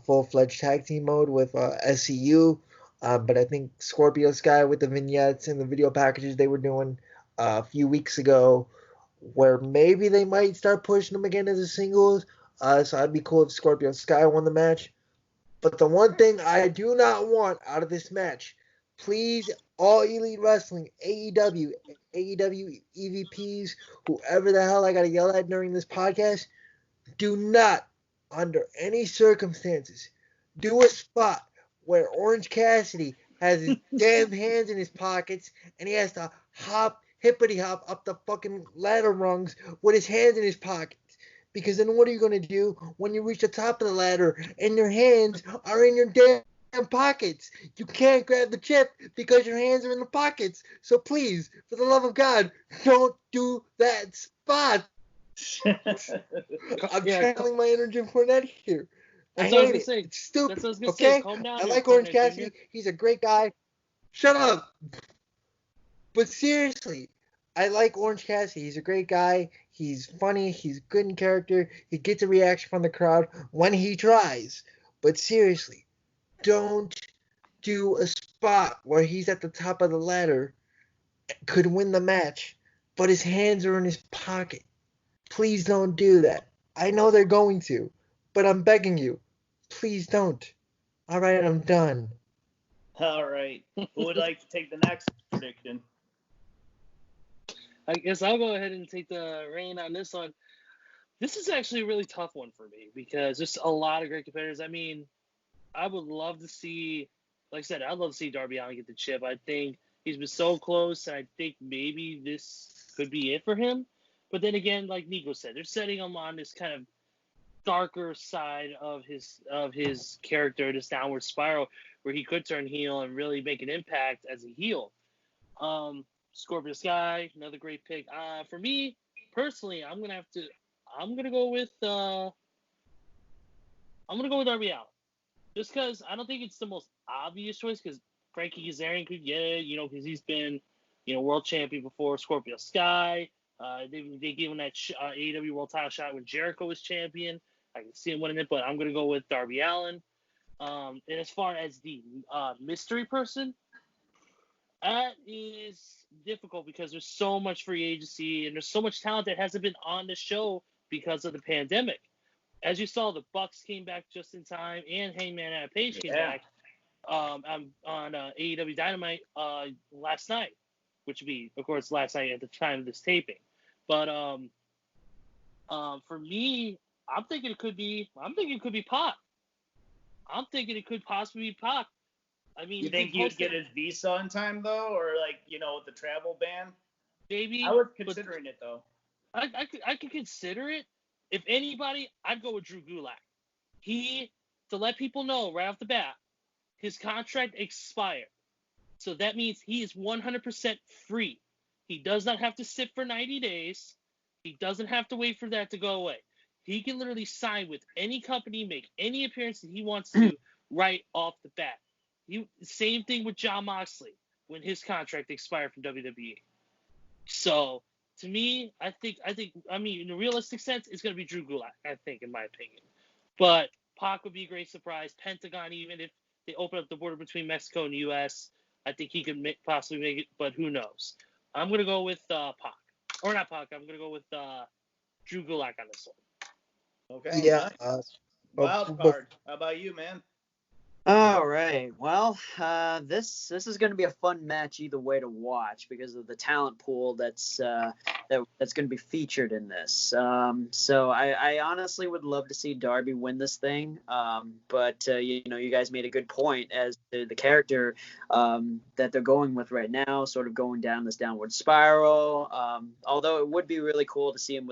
full-fledged tag team mode with SCU. But I think Scorpio Sky with the vignettes and the video packages they were doing a few weeks ago, where maybe they might start pushing him again as a singles. So I'd be cool if Scorpio Sky won the match. But the one thing I do not want out of this match, please, All Elite Wrestling, AEW EVPs, whoever the hell I got to yell at during this podcast, do not, under any circumstances, do a spot where Orange Cassidy has his damn hands in his pockets and he has to hippity hop up the fucking ladder rungs with his hands in his pockets. Because then what are you going to do when you reach the top of the ladder and your hands are in your damn pockets? You can't grab the chip because your hands are in the pockets. So please, for the love of God, don't do that spot. I'm channeling my inner Jim Cornette here. That's what I was gonna say. It's stupid. That's what I was gonna okay? say. Calm down. I like Orange Cassidy. He's a great guy. Shut up. But seriously, I like Orange Cassidy. He's a great guy. He's funny. He's good in character. He gets a reaction from the crowd when he tries. But seriously, don't do a spot where he's at the top of the ladder, could win the match, but his hands are in his pocket. Please don't do that. I know they're going to, but I'm begging you. Please don't. All right, I'm done. All right. Who would like to take the next prediction? I guess I'll go ahead and take the reign on this one. This is actually a really tough one for me because there's a lot of great competitors. I mean, I would love to see, like I said, I'd love to see Darby Allin get the chip. I think he's been so close, and I think maybe this could be it for him. But then again, like Nico said, they're setting him on this kind of darker side of his character, this downward spiral, where he could turn heel and really make an impact as a heel. Scorpio Sky, another great pick. For me personally, I'm gonna go with Darby Allin, just because I don't think it's the most obvious choice. Because Frankie Kazarian could get it, because he's been, world champion before. Scorpio Sky, they gave him that AEW World Title shot when Jericho was champion. I can see him winning it, but I'm gonna go with Darby Allin. And as far as the mystery person, that is difficult because there's so much free agency and there's so much talent that hasn't been on the show because of the pandemic. As you saw, the Bucks came back just in time, and Hangman Adam Page came back on AEW Dynamite last night, which would be, of course, last night at the time of this taping. But for me, I'm thinking it could be Pac. I'm thinking it could possibly be Pac. I mean, you think you'd get his visa in time though, or with the travel ban? Maybe. I was considering it though. I could consider it. If anybody, I'd go with Drew Gulak. to let people know right off the bat, his contract expired. So that means he is 100% free. He does not have to sit for 90 days. He doesn't have to wait for that to go away. He can literally sign with any company, make any appearance that he wants to right off the bat. Same thing with Jon Moxley when his contract expired from WWE. So to me, I mean, in a realistic sense, it's going to be Drew Gulak, I think, in my opinion. But Pac would be a great surprise. Pentagon, even if they open up the border between Mexico and the U.S., I think he could possibly make it, but who knows? I'm going to go with Pac. Or not Pac, I'm going to go with Drew Gulak on this one. Okay. Yeah. Nice. Wild card. How about you, man? All right. Well, this is going to be a fun match either way to watch because of the talent pool that's going to be featured in this. So I honestly would love to see Darby win this thing. But you guys made a good point as to the character that they're going with right now, sort of going down this downward spiral. Although it would be really cool to see him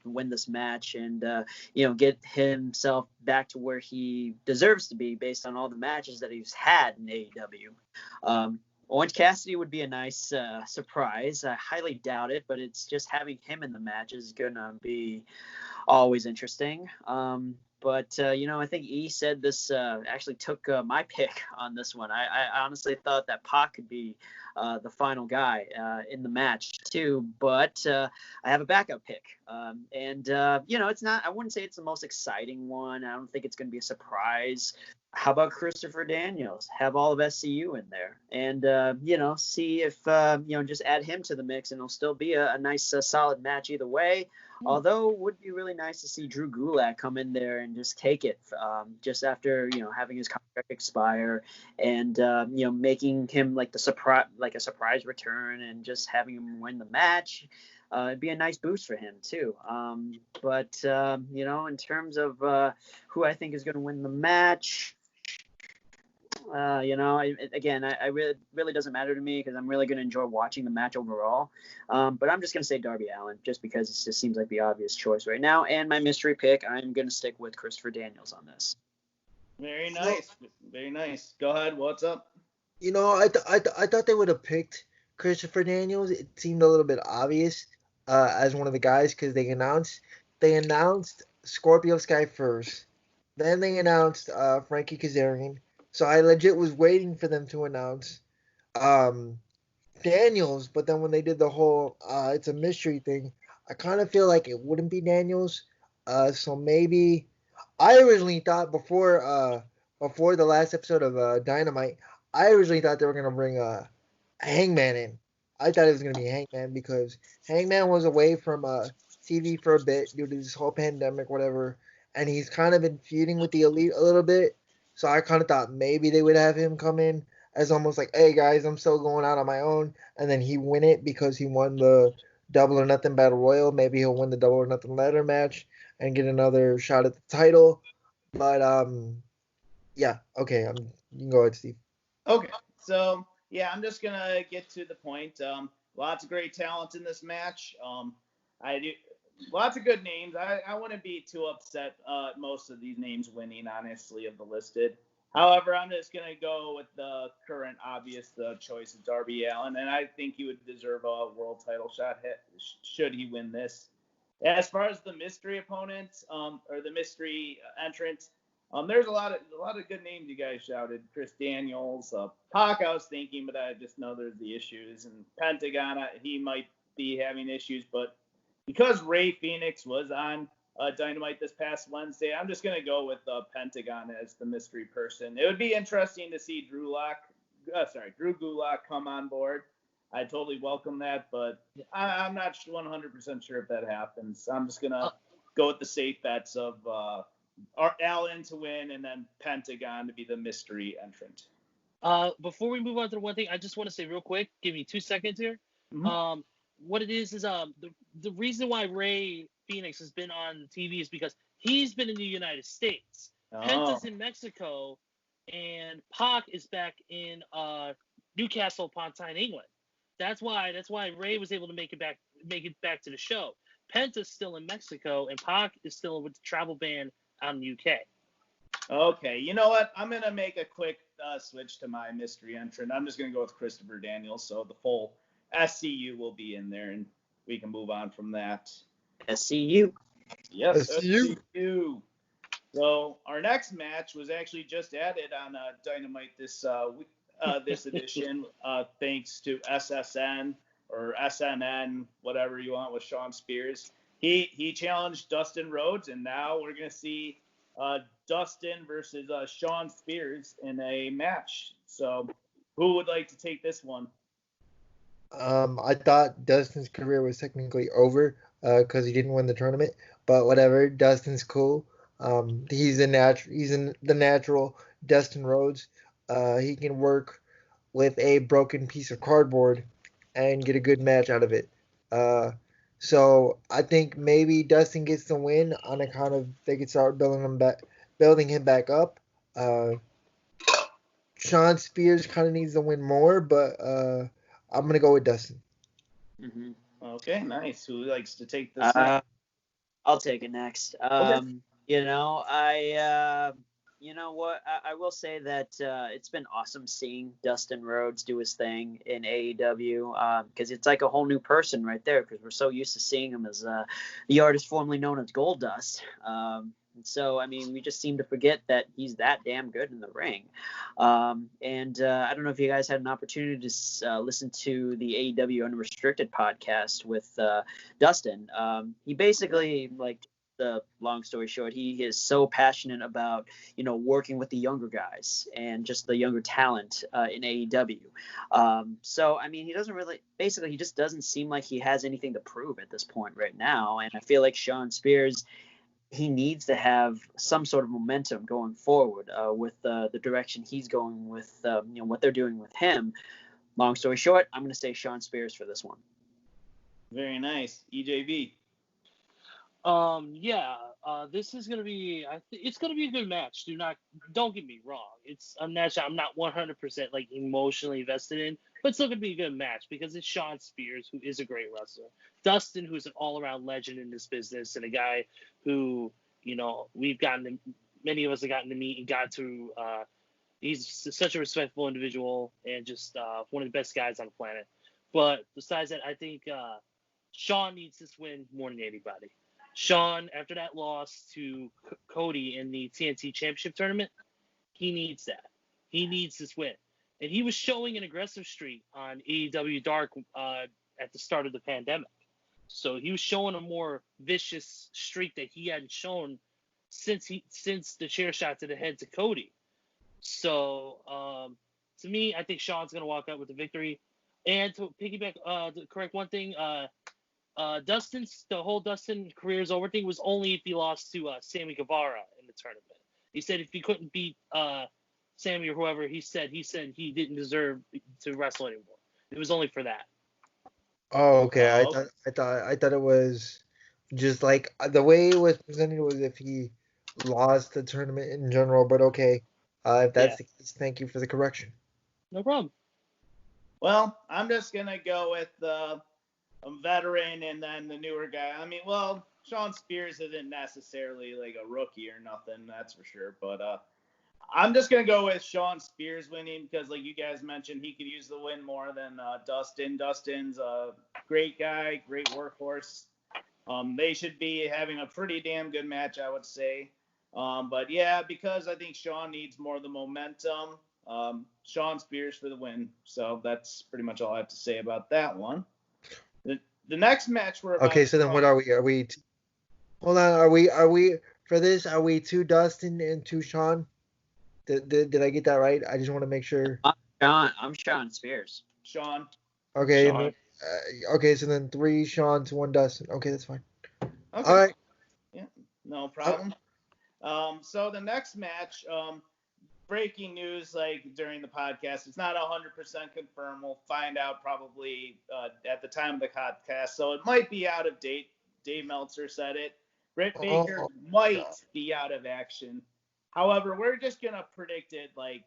win this match and get himself back to where he deserves to be based on all the matches that he's had in AEW. Orange Cassidy would be a nice surprise. I highly doubt it, but it's just having him in the match is gonna be always interesting. But I think E said this actually took my pick on this one. I honestly thought that Pac could be the final guy in the match too, but I have a backup pick. It's not. I wouldn't say it's the most exciting one. I don't think it's going to be a surprise. How about Christopher Daniels? Have all of SCU in there, and see if just add him to the mix, and it'll still be a nice, solid match either way. Although it would be really nice to see Drew Gulak come in there and just take it, just after having his contract expire, and making him like a surprise return, and just having him win the match. It'd be a nice boost for him too. But in terms of who I think is going to win the match. It really doesn't matter to me because I'm really going to enjoy watching the match overall. But I'm just going to say Darby Allin just because it just seems like the obvious choice right now. And my mystery pick, I'm going to stick with Christopher Daniels on this. Very nice. Very nice. Go ahead. What's up? I thought they would have picked Christopher Daniels. It seemed a little bit obvious as one of the guys because they announced Scorpio Sky first. Then they announced Frankie Kazarian. So I legit was waiting for them to announce Daniels, but then when they did the whole it's a mystery thing, I kind of feel like it wouldn't be Daniels. So maybe I originally thought before the last episode of Dynamite, I originally thought they were gonna bring Hangman in. I thought it was gonna be Hangman because Hangman was away from TV for a bit due to this whole pandemic, whatever, and he's kind of been feuding with the Elite a little bit. So I kind of thought maybe they would have him come in as almost like, hey guys, I'm still going out on my own, and then he win it because he won the Double or Nothing Battle Royal. Maybe he'll win the Double or Nothing ladder match and get another shot at the title. But yeah, okay, you can go ahead, Steve. Okay, so yeah, I'm just gonna get to the point. Lots of great talent in this match. I do. Lots of good names. I wouldn't be too upset most of these names winning, honestly, of the listed. However, I'm just going to go with the current obvious choice of Darby Allin, and I think he would deserve a world title shot should he win this. As far as the mystery opponent or the mystery entrant, there's a lot of good names you guys shouted. Chris Daniels, Pac, I was thinking, but I just know there's the issues. And Pentagon, he might be having issues, but because Ray Phoenix was on Dynamite this past Wednesday, I'm just going to go with Pentagon as the mystery person. It would be interesting to see Drew Gulak come on board. I totally welcome that, but I'm not 100% sure if that happens. I'm just going to go with the safe bets of Allin to win and then Pentagon to be the mystery entrant. Before we move on to the one thing, I just want to say real quick, give me 2 seconds here. Mm-hmm. What it is the reason why Ray Phoenix has been on TV is because he's been in the United States. Penta's in Mexico, and Pac is back in Newcastle upon Tyne, England. That's why Ray was able to make it back to the show. Penta's still in Mexico, and Pac is still with the travel ban out in the UK. Okay, you know what? I'm gonna make a quick switch to my mystery entrant. I'm just gonna go with Christopher Daniels, so the full SCU will be in there, and we can move on from that. SCU. Yep, SCU. SCU. So our next match was actually just added on Dynamite this edition, thanks to SSN or SNN, whatever you want, with Shawn Spears. He challenged Dustin Rhodes, and now we're gonna see Dustin versus Shawn Spears in a match. So who would like to take this one? I thought Dustin's career was technically over because he didn't win the tournament, but whatever. Dustin's cool. He's in the natural Dustin Rhodes. He can work with a broken piece of cardboard and get a good match out of it. So I think maybe Dustin gets the win on account of they could start building him back up. Shawn Spears kind of needs to win more, but I'm gonna go with Dustin. Mm-hmm. Okay, nice. Who likes to take this next? I'll take it next. Okay. You know, you know what? I will say that it's been awesome seeing Dustin Rhodes do his thing in AEW because it's like a whole new person right there because we're so used to seeing him as the artist formerly known as Goldust. So, I mean, we just seem to forget that he's that damn good in the ring. I don't know if you guys had an opportunity to listen to the AEW Unrestricted podcast with Dustin. He basically, like, the long story short, he is so passionate about, you know, working with the younger guys and just the younger talent in AEW. So, I mean, he doesn't really, basically, he just doesn't seem like he has anything to prove at this point right now. And I feel like Shawn Spears, he needs to have some sort of momentum going forward with the direction he's going with, you know, what they're doing with him. Long story short, I'm going to say Shawn Spears for this one. Very nice. EJV. This is gonna be. It's gonna be a good match. Don't get me wrong. It's a match I'm not 100% like emotionally invested in, but it's still gonna be a good match because it's Shawn Spears, who is a great wrestler, Dustin, who's an all-around legend in this business, and a guy who, you know, many of us have gotten to meet and got to. He's such a respectful individual and just one of the best guys on the planet. But besides that, I think Shawn needs this win more than anybody. Shawn, after that loss to Cody in the TNT Championship tournament, he needs that. He needs this win. And he was showing an aggressive streak on AEW Dark at the start of the pandemic. So he was showing a more vicious streak that he hadn't shown since the chair shot to the head to Cody. So to me, I think Shawn's going to walk out with the victory. And to piggyback, to correct one thing, the whole Dustin career's over thing was only if he lost to Sammy Guevara in the tournament. He said if he couldn't beat Sammy or whoever, he said he didn't deserve to wrestle anymore. It was only for that. Oh, okay. I thought it was just like the way it was presented was if he lost the tournament in general. But okay, if that's the case, thank you for the correction. No problem. Well, I'm just gonna go with a veteran and then the newer guy. I mean, well, Shawn Spears isn't necessarily like a rookie or nothing, that's for sure. But I'm just gonna go with Shawn Spears winning because, like you guys mentioned, he could use the win more than Dustin. Dustin's a great guy, great workhorse. They should be having a pretty damn good match, I would say. But yeah, because I think Shawn needs more of the momentum. Shawn Spears for the win. So that's pretty much all I have to say about that one. The next match we're about Okay, so then what are we? Hold on. Are we for this? Are we two Dustin and two Shawn? Did I get that right? I just want to make sure. I'm Shawn Spears. Shawn. Okay. Shawn. Okay, so then 3 Shawn to 1 Dustin. Okay, that's fine. Okay. All right. Yeah, no problem. So the next match, breaking news like during the podcast, it's not 100% confirmed. We'll find out probably at the time of the podcast. So it might be out of date. Dave Meltzer said it. Britt Baker might be out of action. However, we're just going to predict it like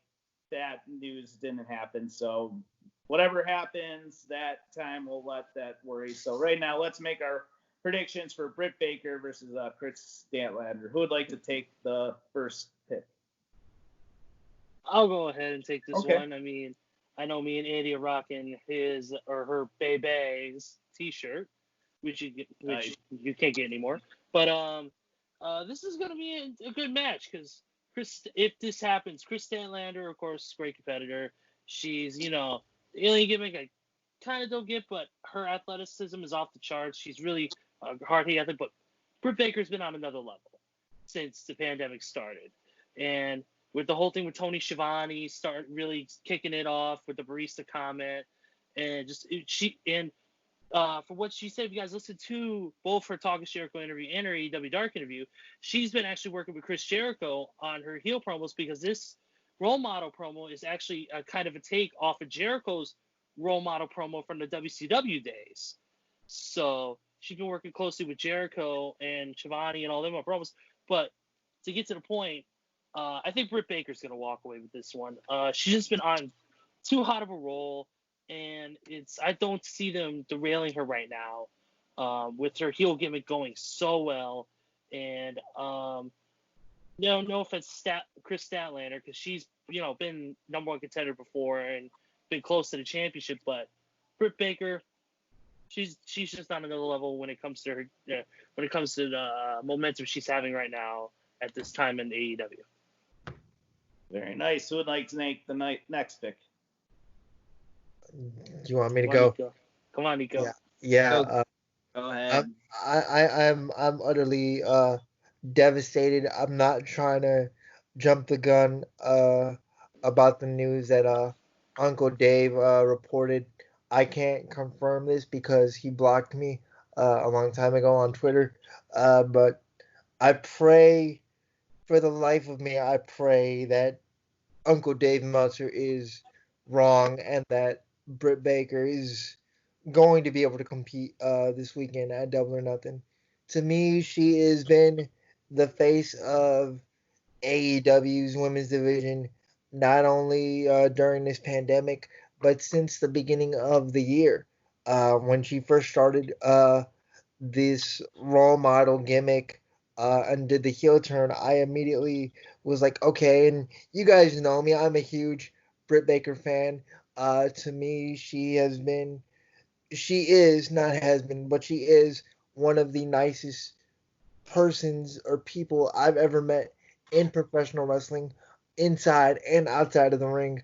that news didn't happen. So whatever happens that time, we'll let that worry. So right now, let's make our predictions for Britt Baker versus Chris Statlander. Who would like to take the first pick? I'll go ahead and take this Okay. one. I mean, I know me and Andy are rocking his or her Bebe's T-shirt, which Nice. you can't get anymore. But this is gonna be a good match because if this happens, Chris Statlander, of course, great competitor. She's the alien gimmick I kind of don't get, but her athleticism is off the charts. She's really a hard-hitting athlete, but Britt Baker's been on another level since the pandemic started, and with the whole thing with Tony Schiavone start really kicking it off with the barista comment, and for what she said, if you guys listen to both her Talk of Jericho interview and her AEW Dark interview, she's been actually working with Chris Jericho on her heel promos because this role model promo is actually a kind of a take off of Jericho's role model promo from the WCW days. So she's been working closely with Jericho and Shivani and all them on promos. But to get to the point, I think Britt Baker's going to walk away with this one. She's just been on too hot of a roll, and I don't see them derailing her right now with her heel gimmick going so well. And no offense to Chris Statlander, because she's been number one contender before and been close to the championship, but Britt Baker, she's just on another level when it comes to her when it comes to the momentum she's having right now at this time in AEW. Very nice. Who would like to make the next pick? Do you want me to go? Come on, Nico. Yeah. Go ahead. I'm utterly devastated. I'm not trying to jump the gun about the news that Uncle Dave reported. I can't confirm this because he blocked me a long time ago on Twitter. But I pray, for the life of me, I pray that Uncle Dave Meltzer is wrong and that Britt Baker is going to be able to compete this weekend at Double or Nothing. To me, she has been the face of AEW's women's division, not only during this pandemic, but since the beginning of the year. When she first started this role model gimmick and did the heel turn, I immediately was like, okay, and you guys know me, I'm a huge Britt Baker fan. To me, she is, not has been, but she is one of the nicest persons or people I've ever met in professional wrestling, inside and outside of the ring.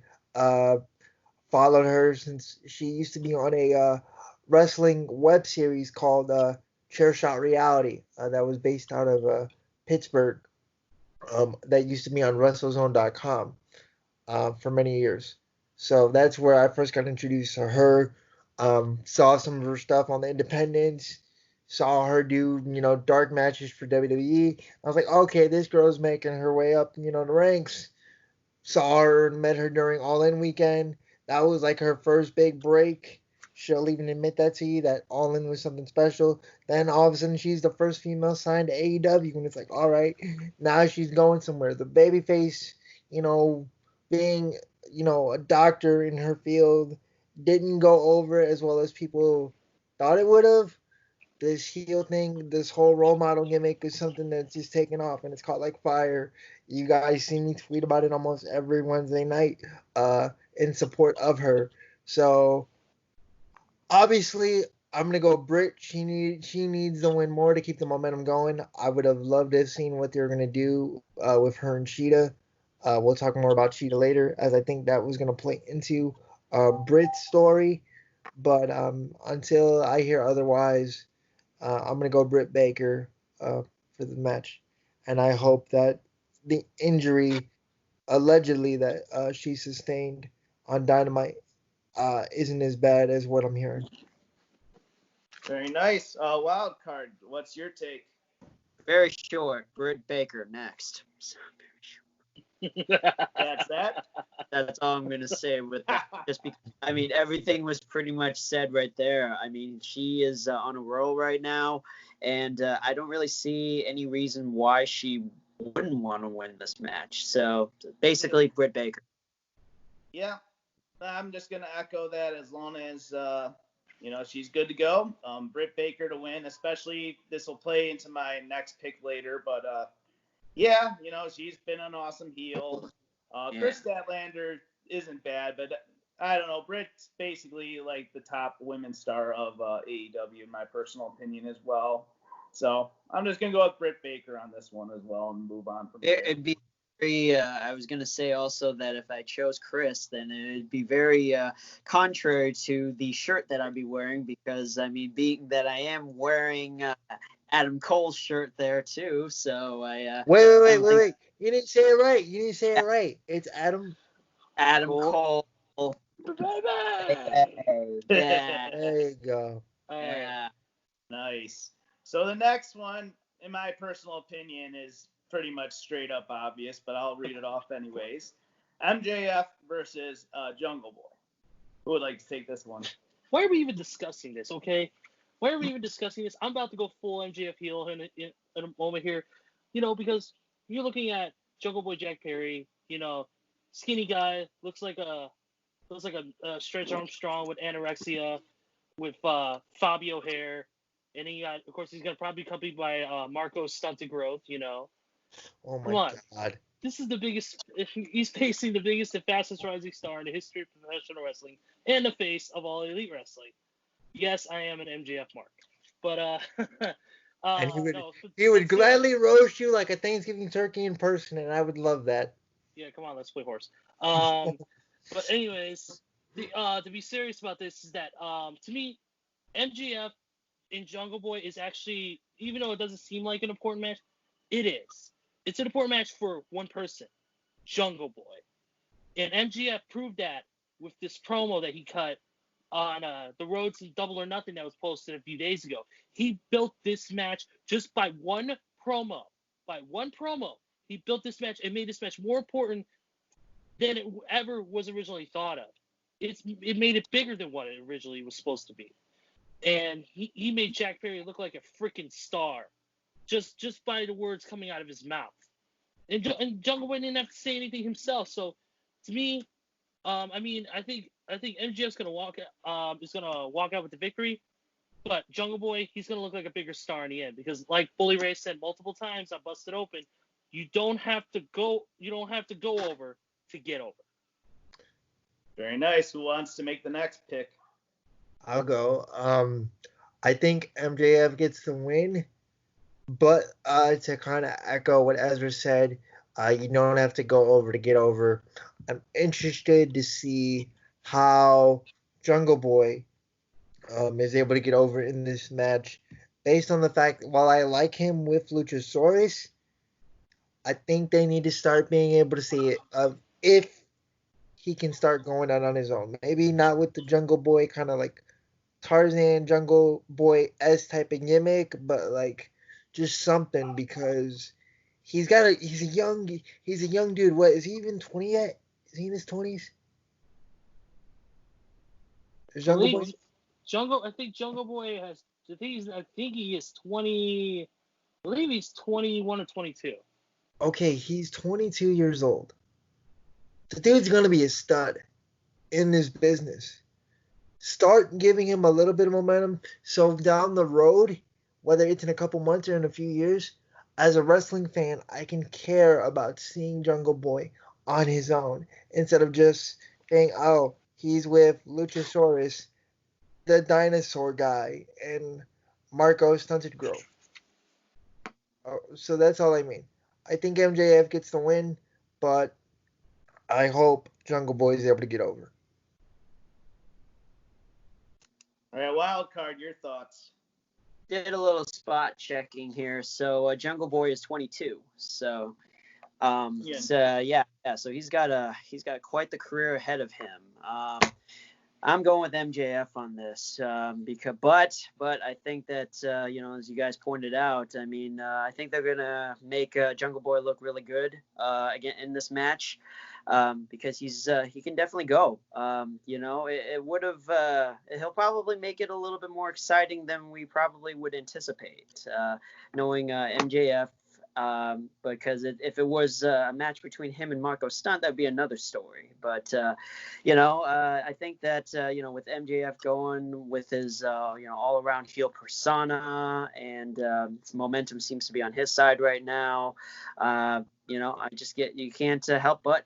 Followed her since she used to be on a wrestling web series called Chair Shot Reality that was based out of Pittsburgh. That used to be on WrestleZone.com for many years. So that's where I first got introduced to her. Saw some of her stuff on the independents. Saw her do, dark matches for WWE. I was like, okay, this girl's making her way up, the ranks. Saw her and met her during All In weekend. That was like her first big break. She'll even admit that to you, that All In was something special. Then all of a sudden, she's the first female signed to AEW, and it's like, all right, now she's going somewhere. The babyface, being, a doctor in her field, didn't go over as well as people thought it would have. This heel thing, this whole role model gimmick is something that's just taken off, and it's caught like fire. You guys see me tweet about it almost every Wednesday night in support of her. So obviously, I'm gonna go Britt. She needs to win more to keep the momentum going. I would have loved to have seen what they were gonna do with her and Cheetah. We'll talk more about Cheetah later, as I think that was gonna play into Britt's story. But until I hear otherwise, I'm gonna go Britt Baker for the match, and I hope that the injury allegedly that she sustained on Dynamite isn't as bad as what I'm hearing. Very nice. Wild card. What's your take? Very short. Britt Baker next. That's that. That's all I'm gonna say with that. Just because, everything was pretty much said right there. She is on a roll right now, and I don't really see any reason why she wouldn't want to win this match. So basically, Britt Baker. Yeah, I'm just gonna echo that. As long as she's good to go. Britt Baker to win, especially this will play into my next pick later. But yeah, she's been an awesome heel. Chris Statlander isn't bad, but I don't know. Britt's basically like the top women's star of AEW, in my personal opinion, as well. So I'm just going to go with Britt Baker on this one as well and move on from there. It'd be very, I was going to say also that if I chose Chris, then it'd be very contrary to the shirt that I'd be wearing, because, I mean, being that I am wearing Adam Cole's shirt there, too, so I... Wait. You didn't say it right. It's Adam Cole. Yeah. There you go. Yeah. Nice. So the next one, in my personal opinion, is pretty much straight up obvious, but I'll read it off anyways. MJF versus Jungle Boy. Who would like to take this one? Why are we even discussing this, okay? Why are we even discussing this? I'm about to go full MJF heel in a moment here, because you're looking at Jungle Boy Jack Perry, skinny guy, looks like a Stretch Armstrong with anorexia, with Fabio hair, and he got, of course, he's gonna probably be accompanied by Marco's stunted growth, Oh my God. This is the biggest. He's facing the biggest and fastest rising star in the history of professional wrestling, and the face of all elite wrestling. Yes, I am an MJF mark, but and he would gladly roast you like a Thanksgiving turkey in person, and I would love that. Yeah, come on, let's play horse. But anyways, to be serious about this is that to me, MJF and Jungle Boy is actually, even though it doesn't seem like an important match, it is. It's an important match for one person, Jungle Boy. And MJF proved that with this promo that he cut on the Road to Double or Nothing that was posted a few days ago. He built this match just by one promo. He built this match and made this match more important than it ever was originally thought of. It made it bigger than what it originally was supposed to be. And he made Jack Perry look like a freaking star. Just by the words coming out of his mouth. And Jungle Boy didn't have to say anything himself. So to me, I think MJF's gonna walk out with the victory. But Jungle Boy, he's gonna look like a bigger star in the end, because like Bully Ray said multiple times on Busted Open, you don't have to go over to get over. Very nice. Who wants to make the next pick? I'll go. I think MJF gets the win, but to kind of echo what Ezra said, you don't have to go over to get over. I'm interested to see how Jungle Boy is able to get over in this match, based on the fact that while I like him with Luchasaurus, I think they need to start being able to see it if he can start going out on his own.Maybe not with the Jungle Boy kind of like Tarzan Jungle Boy-esque type of gimmick, but like just something, because he's a young dude. What, is he even 20 yet? Is he in his 20s? I think Jungle Boy has. I think he is 20. I believe he's 21 or 22. Okay, he's 22 years old. The dude's gonna be a stud in this business. Start giving him a little bit of momentum, so down the road, whether it's in a couple months or in a few years, as a wrestling fan, I can care about seeing Jungle Boy on his own instead of just saying, oh, he's with Luchasaurus, the dinosaur guy, and Marco Stunted Growth. So that's all I mean. I think MJF gets the win, but I hope Jungle Boy is able to get over. All right, Wild Card, your thoughts? Did a little spot checking here. So Jungle Boy is 22. So so he's got quite the career ahead of him. I'm going with MJF on this, but I think that as you guys pointed out, I think they're gonna make Jungle Boy look really good again in this match, because he can definitely go. He'll probably make it a little bit more exciting than we probably would anticipate, knowing MJF Because if it was a match between him and Marco Stunt, that'd be another story. But I think that with MJF going with his all-around heel persona, and his momentum seems to be on his side right now. You can't help but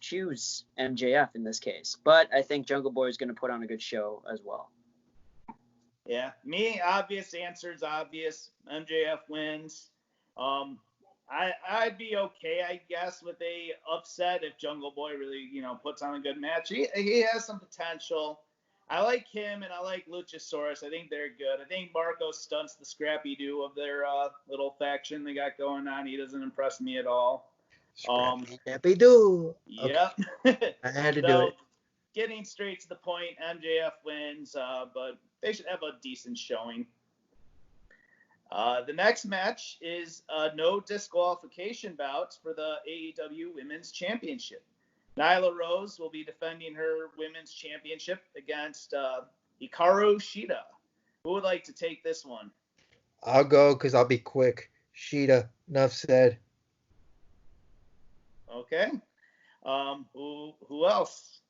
choose MJF in this case. But I think Jungle Boy is going to put on a good show as well. Yeah, obvious answer is obvious. MJF wins. I'd be okay, I guess, with a upset if Jungle Boy really, puts on a good match. He has some potential. I like him and I like Luchasaurus. I think they're good. I think Marco Stunt's the Scrappy-Doo of their little faction they got going on. He doesn't impress me at all. Scrappy-Doo. Yep. Okay. I had to do it. Getting straight to the point, MJF wins, but they should have a decent showing. The next match is no disqualification bouts for the AEW Women's Championship. Nyla Rose will be defending her Women's Championship against Hikaru Shida. Who would like to take this one? I'll go because I'll be quick. Shida, enough said. Okay. Who else?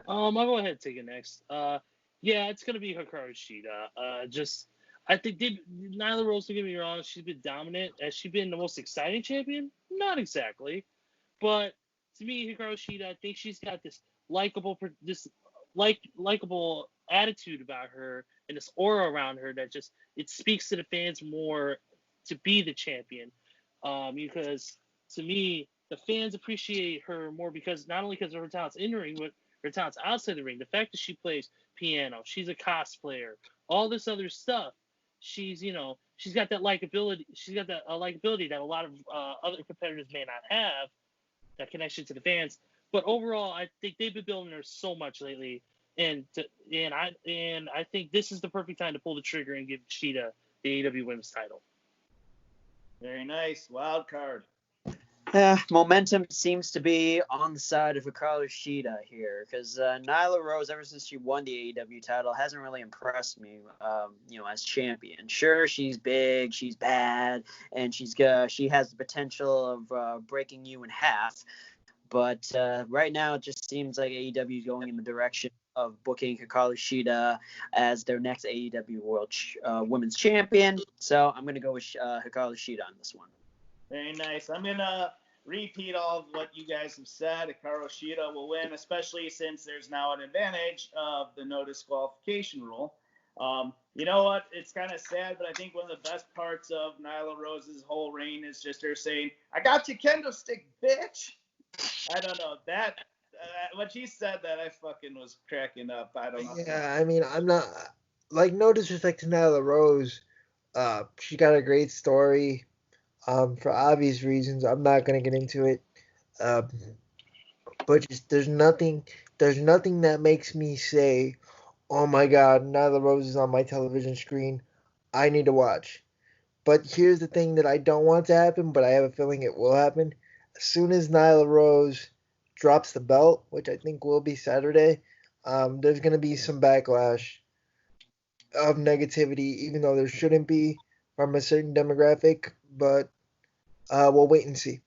I'll go ahead and take it next. It's gonna be Hikaru Shida. I think Nyla Rose, don't get me wrong, she's been dominant. Has she been the most exciting champion? Not exactly. But to me, Hikaru Shida, I think she's got this likable attitude about her and this aura around her that just it speaks to the fans more to be the champion. Because to me, the fans appreciate her more because not only because of her talents in the ring, but her talents outside the ring. The fact that she plays piano, she's a cosplayer, all this other stuff. She's got that likability. She's got that likability that a lot of other competitors may not have. That connection to the fans. But overall, I think they've been building her so much lately, and I think this is the perfect time to pull the trigger and give Shida the AEW Women's title. Very nice. Wild card. Momentum seems to be on the side of Hikaru Shida here because Nyla Rose, ever since she won the AEW title, hasn't really impressed me, as champion. Sure, she's big, she's bad, and she has the potential of breaking you in half. But right now, it just seems like AEW is going in the direction of booking Hikaru Shida as their next AEW World Women's Champion. So I'm going to go with Hikaru Shida on this one. Very nice. I'm going to repeat all of what you guys have said. Hikaru Shida will win, especially since there's now an advantage of the no disqualification rule. You know what? It's kind of sad, but I think one of the best parts of Nyla Rose's whole reign is just her saying, "I got your kendo stick, bitch." I don't know. That when she said that, I fucking was cracking up. I don't know. Yeah, I mean, I'm not, no disrespect to Nyla Rose. She got a great story. For obvious reasons, I'm not gonna get into it. But just there's nothing that makes me say, "Oh my God, Nyla Rose is on my television screen. I need to watch." But here's the thing that I don't want to happen, but I have a feeling it will happen. As soon as Nyla Rose drops the belt, which I think will be Saturday, there's gonna be some backlash of negativity, even though there shouldn't be from a certain demographic, but we'll wait and see.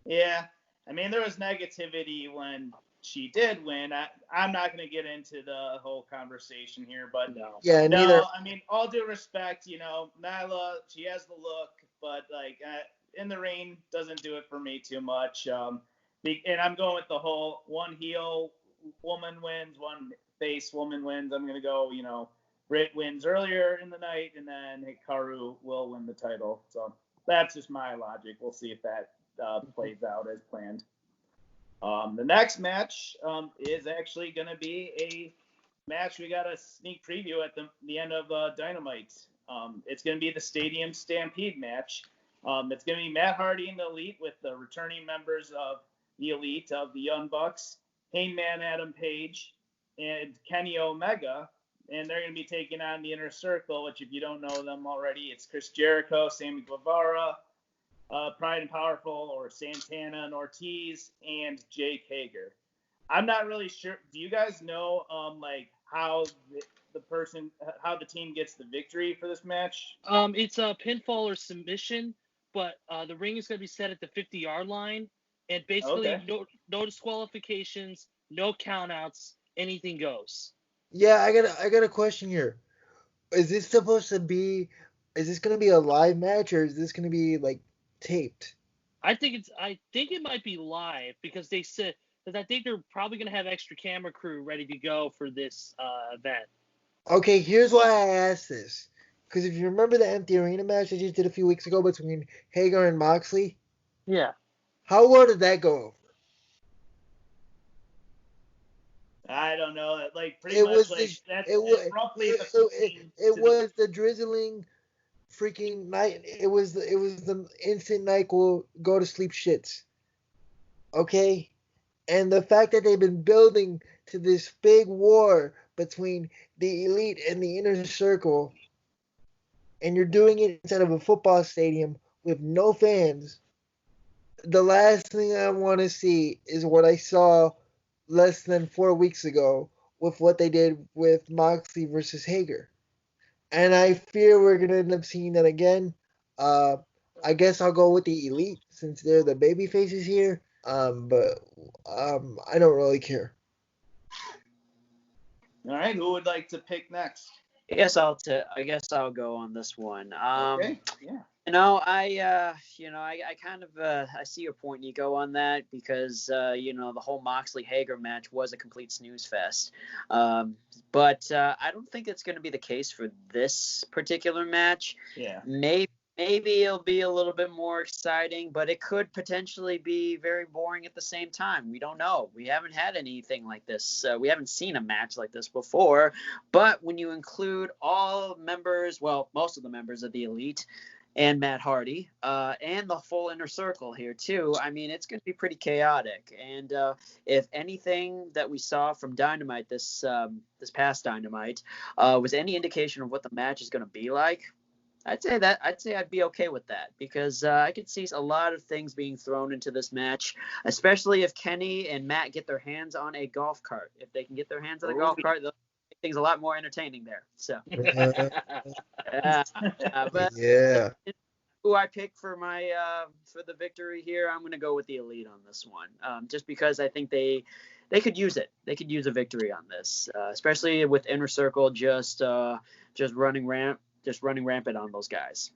Yeah, I mean, there was negativity when she did win. I'm not going to get into the whole conversation here, but yeah, neither. I mean, all due respect, Nyla, she has the look, but in the ring doesn't do it for me too much. And I'm going with the whole one heel woman wins, one face woman wins. I'm going to go, Britt wins earlier in the night, and then Hikaru will win the title. So that's just my logic. We'll see if that plays out as planned. The next match is actually going to be a match we got a sneak preview at the end of Dynamite. It's going to be the Stadium Stampede match. It's going to be Matt Hardy and the Elite with the returning members of the Elite of the Young Bucks, Hangman Adam Page, and Kenny Omega. And they're going to be taking on the Inner Circle, which if you don't know them already, it's Chris Jericho, Sammy Guevara, Pride and Powerful, or Santana and Ortiz, and Jake Hager. I'm not really sure. Do you guys know how the team gets the victory for this match? It's a pinfall or submission, but the ring is going to be set at the 50-yard line, and basically no disqualifications, no countouts, anything goes. Yeah, I got a question here. Is this supposed to be? Is this gonna be a live match, or is this gonna be like taped? I think it might be live because they said because I think they're probably going to have extra camera crew ready to go for this event. Okay, here's why I asked this. Because if you remember the empty arena match I just did a few weeks ago between Hager and Moxley, Yeah. how well did that go? I don't know. Like pretty It much was like the, that's it was roughly it, the it, 15 it to was the drizzling freaking night. It was the instant night will go to sleep shits. Okay, and the fact that they've been building to this big war between the elite and the inner circle, and you're doing it inside of a football stadium with no fans. The last thing I want to see is what I saw less than 4 weeks ago with what they did with Moxley versus Hager. And I fear we're going to end up seeing that again. I guess I'll go with the Elite since they're the baby faces here. But I don't really care. All right, who would like to pick next? I guess I'll go on this one. Okay. Yeah. I kind of I see your point, Nico, on that because the whole Moxley Hager match was a complete snooze fest. But I don't think it's going to be the case for this particular match. Yeah. Maybe it'll be a little bit more exciting, but it could potentially be very boring at the same time. We don't know. We haven't had anything like this. We haven't seen a match like this before. But when you include all members, well, most of the members of the Elite and Matt Hardy, and the full inner circle here too, I mean, it's going to be pretty chaotic. And if anything that we saw from Dynamite this past Dynamite was any indication of what the match is going to be like, I'd say I'd be okay with that because I could see a lot of things being thrown into this match, especially if Kenny and Matt get their hands on a golf cart. If they can get their hands on a golf cart, they'll make things a lot more entertaining there. So, but Yeah. who I pick for my for the victory here, I'm going to go with the Elite on this one, just because I think they could use it. They could use a victory on this, especially with Inner Circle just running rampant on those guys.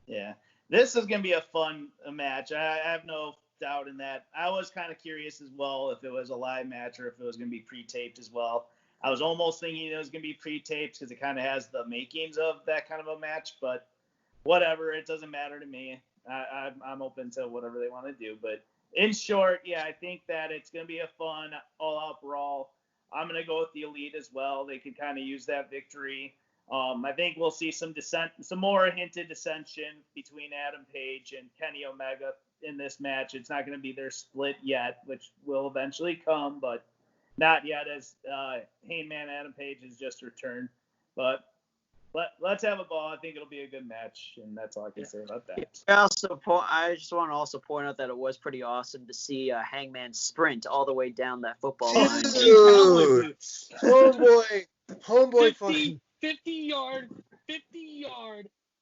Yeah, this is gonna be a fun match. I have no doubt in that. I was kind of curious as well if it was a live match or if it was gonna be pre-taped as well. I was almost thinking it was gonna be pre-taped because it kind of has the makings of that kind of a match, but whatever, it doesn't matter to me. I'm open to whatever they want to do. But in short, yeah, I think that it's gonna be a fun all-out brawl. I'm gonna go with the Elite as well. They could kind of use that victory. I think we'll see some more hinted dissension between Adam Page and Kenny Omega in this match. It's not going to be their split yet, which will eventually come, but not yet as Heyman Adam Page has just returned. But let's have a ball. I think it'll be a good match, and that's all I can say about that. I just want to also point out that it was pretty awesome to see Hangman sprint all the way down that football line. Dude, homeboy fucking 50-yard,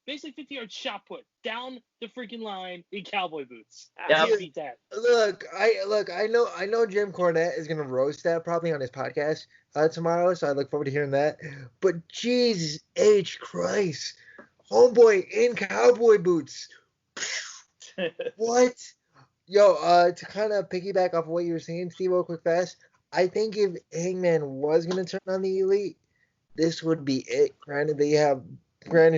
basically 50-yard shot put down the freaking line in cowboy boots. Yeah. Beat that. Look, I know Jim Cornette is gonna roast that probably on his podcast tomorrow, so I look forward to hearing that. But Jesus H Christ, homeboy in cowboy boots. What? Yo, to kind of piggyback off of what you were saying, Steve, real quick fast. I think if Hangman was gonna turn on the Elite, this would be it. Granted,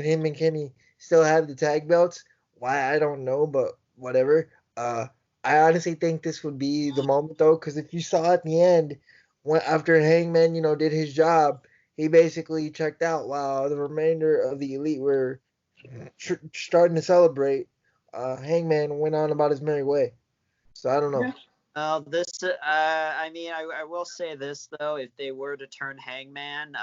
him and Kenny still have the tag belts. Why, I don't know, but whatever. I honestly think this would be the moment, though, because if you saw at the end, after Hangman, did his job, he basically checked out while the remainder of the Elite were starting to celebrate. Hangman went on about his merry way. So I don't know. Yeah. I will say this though, if they were to turn Hangman,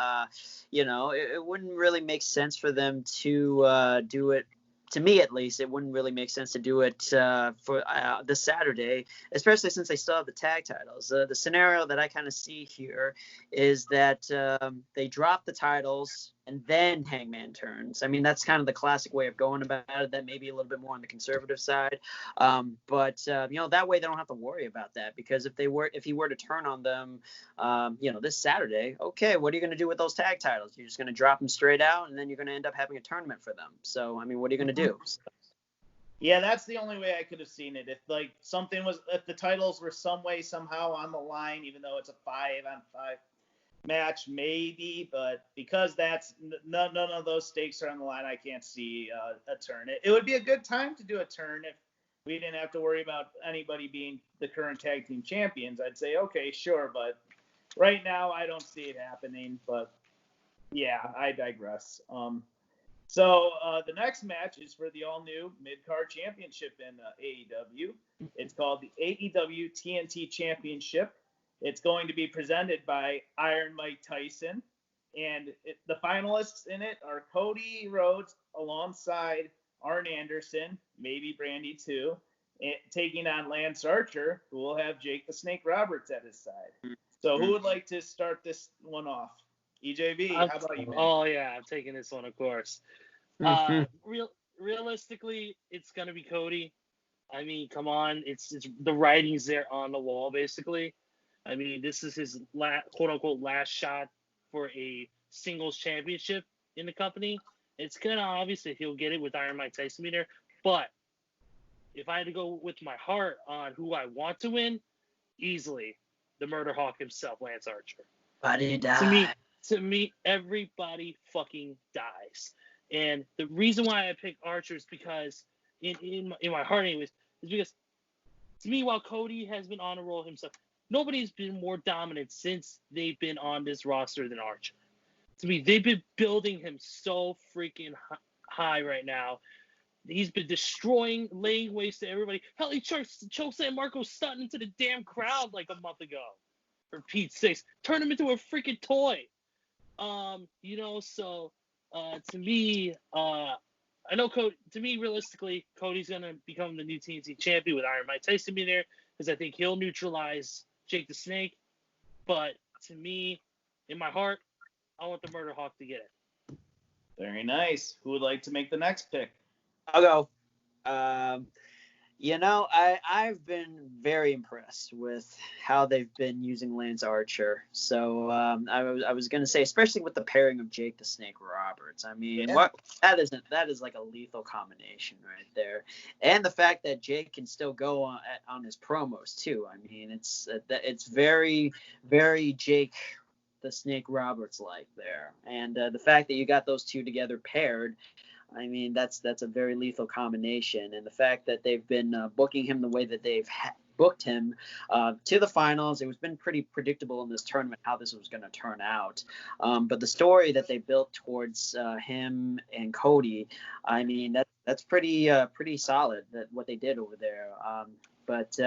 it wouldn't really make sense for them to do it. To me, at least, it wouldn't really make sense to do it for this Saturday, especially since they still have the tag titles. The scenario that I kind of see here is that they drop the titles and then Hangman turns. I mean, that's kind of the classic way of going about it. That may be a little bit more on the conservative side, but that way they don't have to worry about that, because if he were to turn on them, this Saturday, okay, what are you going to do with those tag titles? You're just going to drop them straight out, and then you're going to end up having a tournament for them. So, I mean, what are you going to do? Yeah, that's the only way I could have seen it. If the titles were some way, somehow on the line, even though it's a 5-on-5 match, maybe, but because none of those stakes are on the line, I can't see a turn. It would be a good time to do a turn if we didn't have to worry about anybody being the current tag team champions. I'd say, okay, sure, but right now I don't see it happening. But yeah, I digress. So the next match is for the all-new mid-card championship in AEW. It's called the AEW TNT Championship. It's going to be presented by Iron Mike Tyson. And the finalists in it are Cody Rhodes alongside Arn Anderson, maybe Brandy too, taking on Lance Archer, who will have Jake the Snake Roberts at his side. So who would like to start this one off? EJV, how about you, man? Oh, yeah, I'm taking this one, of course. Realistically, it's going to be Cody. I mean, come on. It's the writing's there on the wall, basically. I mean, this is his quote-unquote last shot for a singles championship in the company. It's kind of obvious that he'll get it with Iron Mike Tyson there. But if I had to go with my heart on who I want to win, easily the Murder Hawk himself, Lance Archer. But he died. To me, everybody fucking dies. And the reason why I picked Archer is because, in my heart anyways, is because, to me, while Cody has been on a roll himself, nobody's been more dominant since they've been on this roster than Archer. To me, they've been building him so freaking high right now. He's been destroying, laying waste to everybody. Hell, he choked San Marcos Sutton into the damn crowd like a month ago. For Pete's sakes. Turned him into a freaking toy. So to me, I know realistically, Cody's going to become the new TNT champion with Iron Mike Tyson being there, because I think he'll neutralize Jake the Snake. But to me, in my heart, I want the Murder Hawk to get it. Very nice. Who would like to make the next pick? I'll go. I've been very impressed with how they've been using Lance Archer. So I was going to say, especially with the pairing of Jake the Snake Roberts. I mean, that is like a lethal combination right there. And the fact that Jake can still go on his promos too. I mean, it's very, very Jake the Snake Roberts like there. And the fact that you got those two together paired, I mean, that's a very lethal combination. And the fact that they've been booking him the way that they've booked him to the finals, it was been pretty predictable in this tournament how this was going to turn out. But the story that they built towards him and Cody, I mean, that's pretty solid, what they did over there. But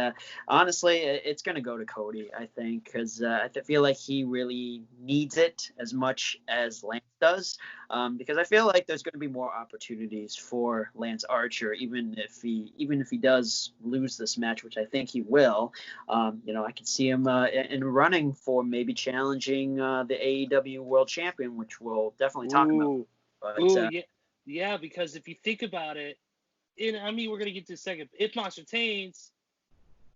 honestly, it's going to go to Cody, I think, because I feel like he really needs it as much as Lance does, because I feel like there's going to be more opportunities for Lance Archer, even if he does lose this match, which I think he will. I could see him in running for maybe challenging the AEW World Champion, which we'll definitely talk about. But, yeah, because if you think about it, we're going to get to a second. If Monster retains,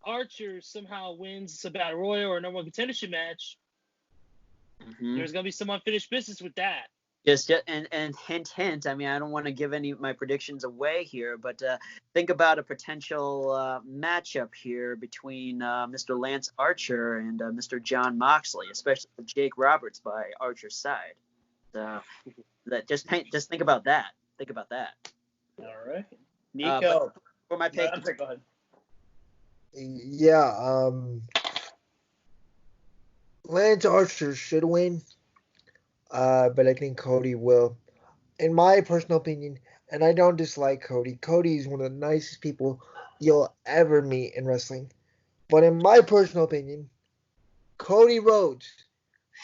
Archer somehow wins a Battle Royal or a number one contendership match, there's going to be some unfinished business with that. Just and hint. I mean, I don't want to give any of my predictions away here, but think about a potential matchup here between Mr. Lance Archer and Mr. Jon Moxley, especially with Jake Roberts by Archer's side. Just think about that. Think about that. All right, Nico. For my pick. Go ahead. Yeah, Lance Archer should win, but I think Cody will. In my personal opinion, and I don't dislike Cody. Cody is one of the nicest people you'll ever meet in wrestling. But in my personal opinion, Cody Rhodes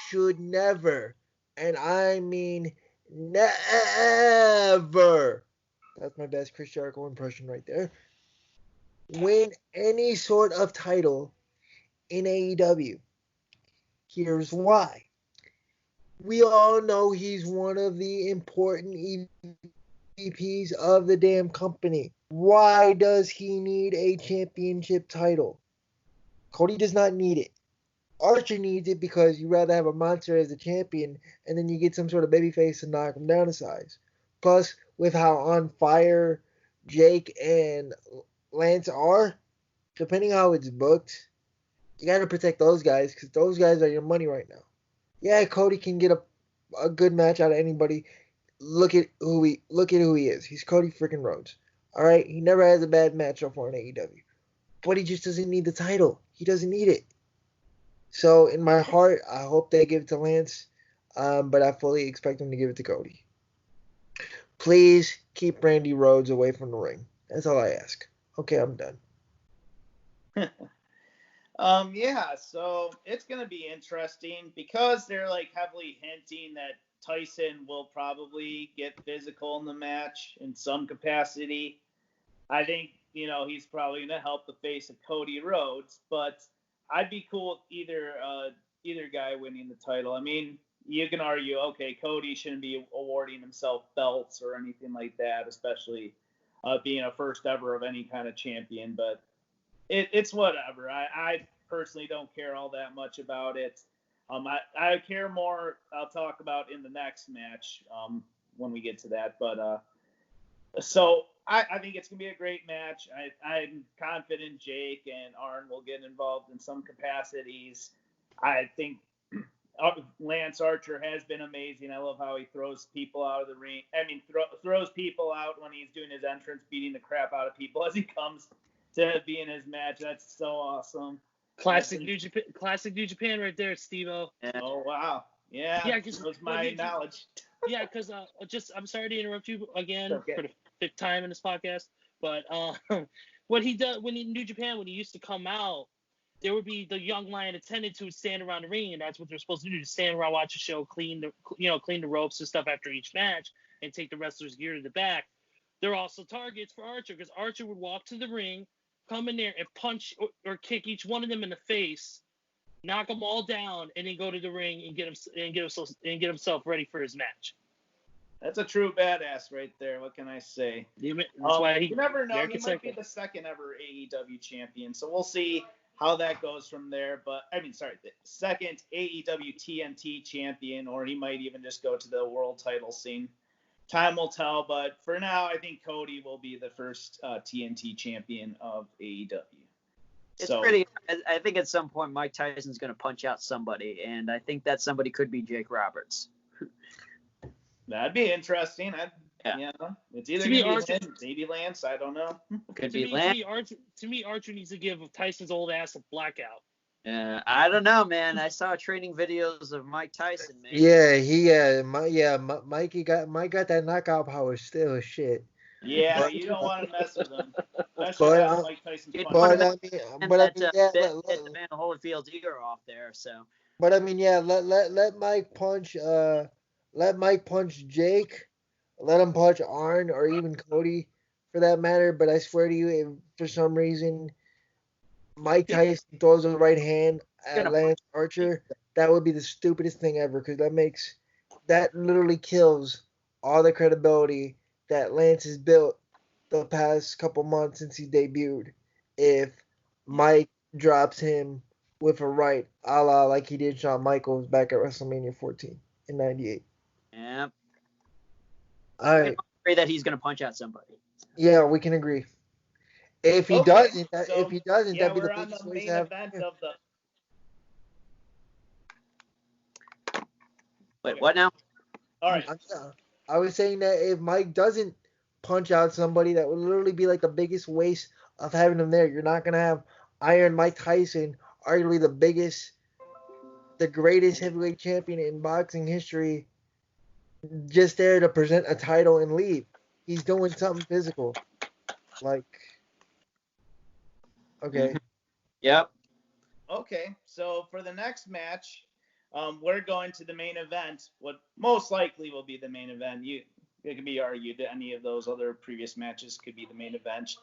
should never, and I mean never, that's my best Chris Jericho impression right there, win any sort of title in AEW. Here's why. We all know he's one of the important EVPs of the damn company. Why does he need a championship title? Cody does not need it. Archer needs it because you'd rather have a monster as the champion and then you get some sort of babyface to knock him down a size. Plus, with how on fire Jake and Lance are, depending how it's booked, you got to protect those guys because those guys are your money right now. Yeah, Cody can get a good match out of anybody. Look at who he is. He's Cody freaking Rhodes. All right, he never has a bad match so far in AEW, but he just doesn't need the title. He doesn't need it. So in my heart, I hope they give it to Lance, but I fully expect them to give it to Cody. Please keep Randy Rhodes away from the ring. That's all I ask. Okay, I'm done. Yeah, so it's gonna be interesting because they're like heavily hinting that Tyson will probably get physical in the match in some capacity. I think, he's probably gonna help the face of Cody Rhodes, but I'd be cool with either guy winning the title. I mean, you can argue, okay, Cody shouldn't be awarding himself belts or anything like that, especially being a first ever of any kind of champion, but it's whatever. I personally don't care all that much about it. I care more. I'll talk about in the next match when we get to that. But so I think it's gonna be a great match. I'm confident Jake and Arn will get involved in some capacities. I think Lance Archer has been amazing. I love how he throws people out of the ring. I mean, throws people out when he's doing his entrance, beating the crap out of people as he comes to be in his match. That's so awesome. Classic New Japan right there, Steve-O. Oh, wow. Yeah, that was my knowledge. Yeah, because I'm sorry to interrupt you again for the fifth time in this podcast, but what he does when in New Japan, when he used to come out, there would be the young lion attendants who would stand around the ring, and that's what they're supposed to do: to stand around, watch the show, clean the ropes and stuff after each match, and take the wrestler's gear to the back. They're also targets for Archer because Archer would walk to the ring, come in there and punch or kick each one of them in the face, knock them all down, and then go to the ring and get himself ready for his match. That's a true badass right there. What can I say? That's why you never know. He might be the second ever AEW champion, so we'll see how that goes from there. But the second AEW TNT champion, or he might even just go to the world title scene. Time will tell, but for now, I think Cody will be the first TNT champion of AEW. I think at some point Mike Tyson's going to punch out somebody, and I think that somebody could be Jake Roberts. That'd be interesting. It's either going to be maybe Lance. I don't know. Could be Lance. To me, Archer needs to give Tyson's old ass a blackout. I don't know, man. I saw training videos of Mike Tyson, man. Mike got that knockout power still, shit. Yeah, you don't want to mess with him. Mike Tyson's bit the Van Holyfield's ear off there, so. But let Mike punch. Let Mike punch Jake. Let him punch Arn or even Cody, for that matter. But I swear to you, if for some reason Mike Tyson throws a right hand at Lance Archer, that would be the stupidest thing ever, because that literally kills all the credibility that Lance has built the past couple months since he debuted. If Mike drops him with a right, a la like he did Shawn Michaels back at WrestleMania 14 in '98. Yeah. All right. I agree that he's going to punch out somebody. Yeah, we can agree. If he doesn't, that'd be the biggest waste to have. Wait, what now? All right. I was saying that if Mike doesn't punch out somebody, that would literally be like the biggest waste of having him there. You're not gonna have Iron Mike Tyson, arguably the greatest heavyweight champion in boxing history, just there to present a title and leave. He's doing something physical. Okay. Yep. Okay, so for the next match, we're going to the main event. What most likely will be the main event. It could be argued that any of those other previous matches could be the main event.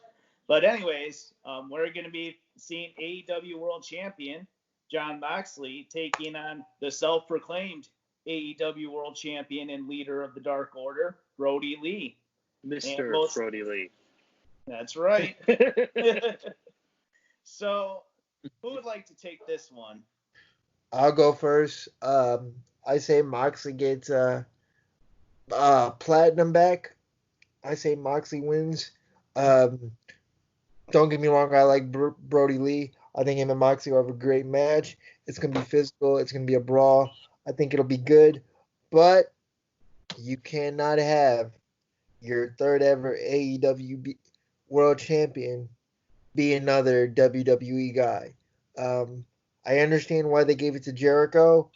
But anyways, we're going to be seeing AEW World Champion Jon Moxley taking on the self-proclaimed AEW World Champion and leader of the Dark Order, Brody Lee. Mr. Brody Lee. That's right. So, who would like to take this one? I'll go first. I say Moxley gets platinum back. I say Moxley wins. Don't get me wrong, I like Brody Lee. I think him and Moxley will have a great match. It's going to be physical. It's going to be a brawl. I think it'll be good. But you cannot have your third ever AEW World Champion be another WWE guy. I understand why they gave it to Jericho.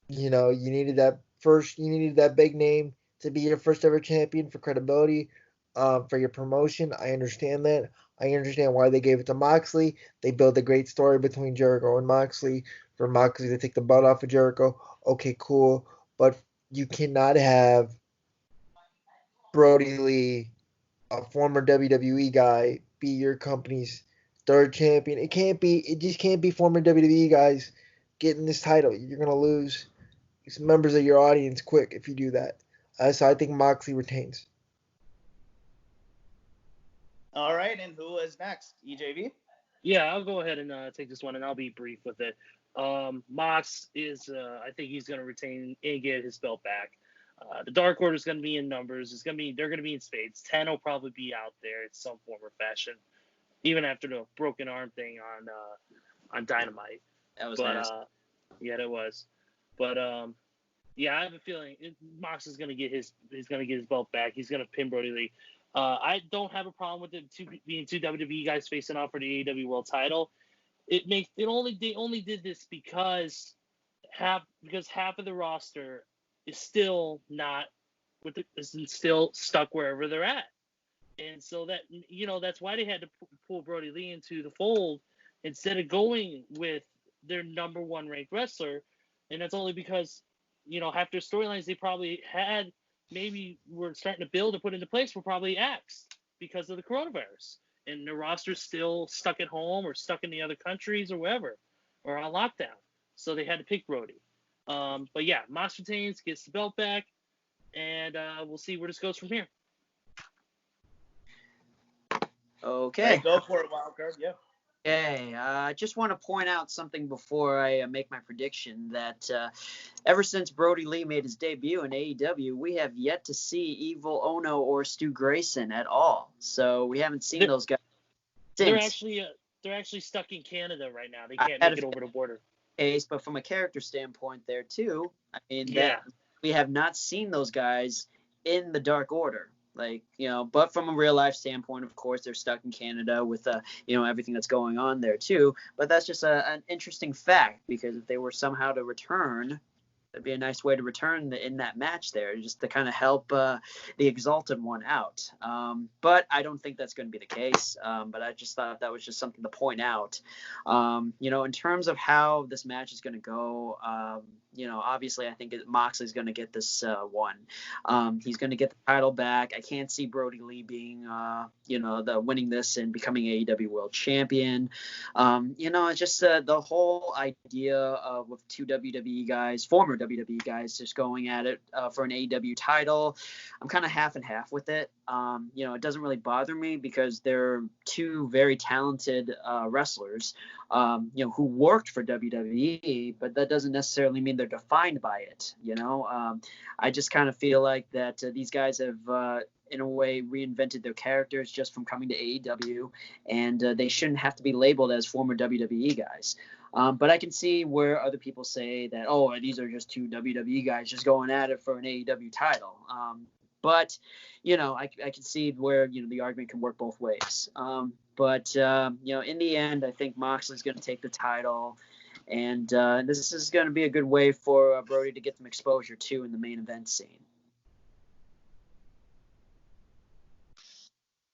You know, you needed that big name to be your first ever champion for credibility, for your promotion. I understand that. I understand why they gave it to Moxley. They built a great story between Jericho and Moxley for Moxley to take the butt off of Jericho. Okay, cool. But you cannot have Brody Lee, a former WWE guy, be your company's third champion. It just can't be former WWE guys getting this title. You're going to lose some members of your audience quick if you do that. So I think Moxley retains. All right, and who is next? EJV? Yeah, I'll go ahead and take this one, and I'll be brief with it. Mox is, I think he's going to retain and get his belt back. The Dark Order is going to be in numbers. They're going to be in spades. 10 will probably be out there in some form or fashion, even after the broken arm thing on Dynamite. That was nice. Yeah, that was. But yeah, I have a feeling Mox is going to get his belt back. He's going to pin Brody Lee. I don't have a problem with it being two WWE guys facing off for the AEW World Title. They only did this because half of the roster is still still stuck wherever they're at, and so that that's why they had to pull Brody Lee into the fold instead of going with their number one ranked wrestler, and that's only because half their storylines they probably had maybe were starting to build or put into place were probably axed because of the coronavirus, and the roster's still stuck at home or stuck in the other countries or wherever or on lockdown, so they had to pick Brody. But yeah, Mox retains, gets the belt back, and we'll see where this goes from here. Okay. Go for it, Wildcard. Yeah. Okay, I just want to point out something before I make my prediction that ever since Brody Lee made his debut in AEW, we have yet to see Evil Ono or Stu Grayson at all. So we haven't seen those guys since. They're actually stuck in Canada right now. They can't make it over the border. But from a character standpoint there too, I mean, that we have not seen those guys in the Dark Order. But from a real life standpoint, of course, they're stuck in Canada with, everything that's going on there too. But that's just an interesting fact, because if they were somehow to return, that'd be a nice way to return in that match there, just to kind of help the Exalted One out. But I don't think that's going to be the case. But I just thought that was just something to point out. In terms of how this match is going to go, obviously I think Moxley's going to get this one. He's going to get the title back. I can't see Brody Lee being, winning this and becoming AEW World Champion. It's just the whole idea of with two WWE guys, former WWE guys, just going at it for an AEW title. I'm kind of half and half with it. It doesn't really bother me because they're two very talented wrestlers, who worked for WWE, but that doesn't necessarily mean they're defined by it. I just kind of feel like that these guys have, in a way, reinvented their characters just from coming to AEW, and they shouldn't have to be labeled as former WWE guys. But I can see where other people say that, these are just two WWE guys just going at it for an AEW title. But I can see where, the argument can work both ways. But in the end, I think Moxley's going to take the title. And this is going to be a good way for Brody to get some exposure, too, in the main event scene.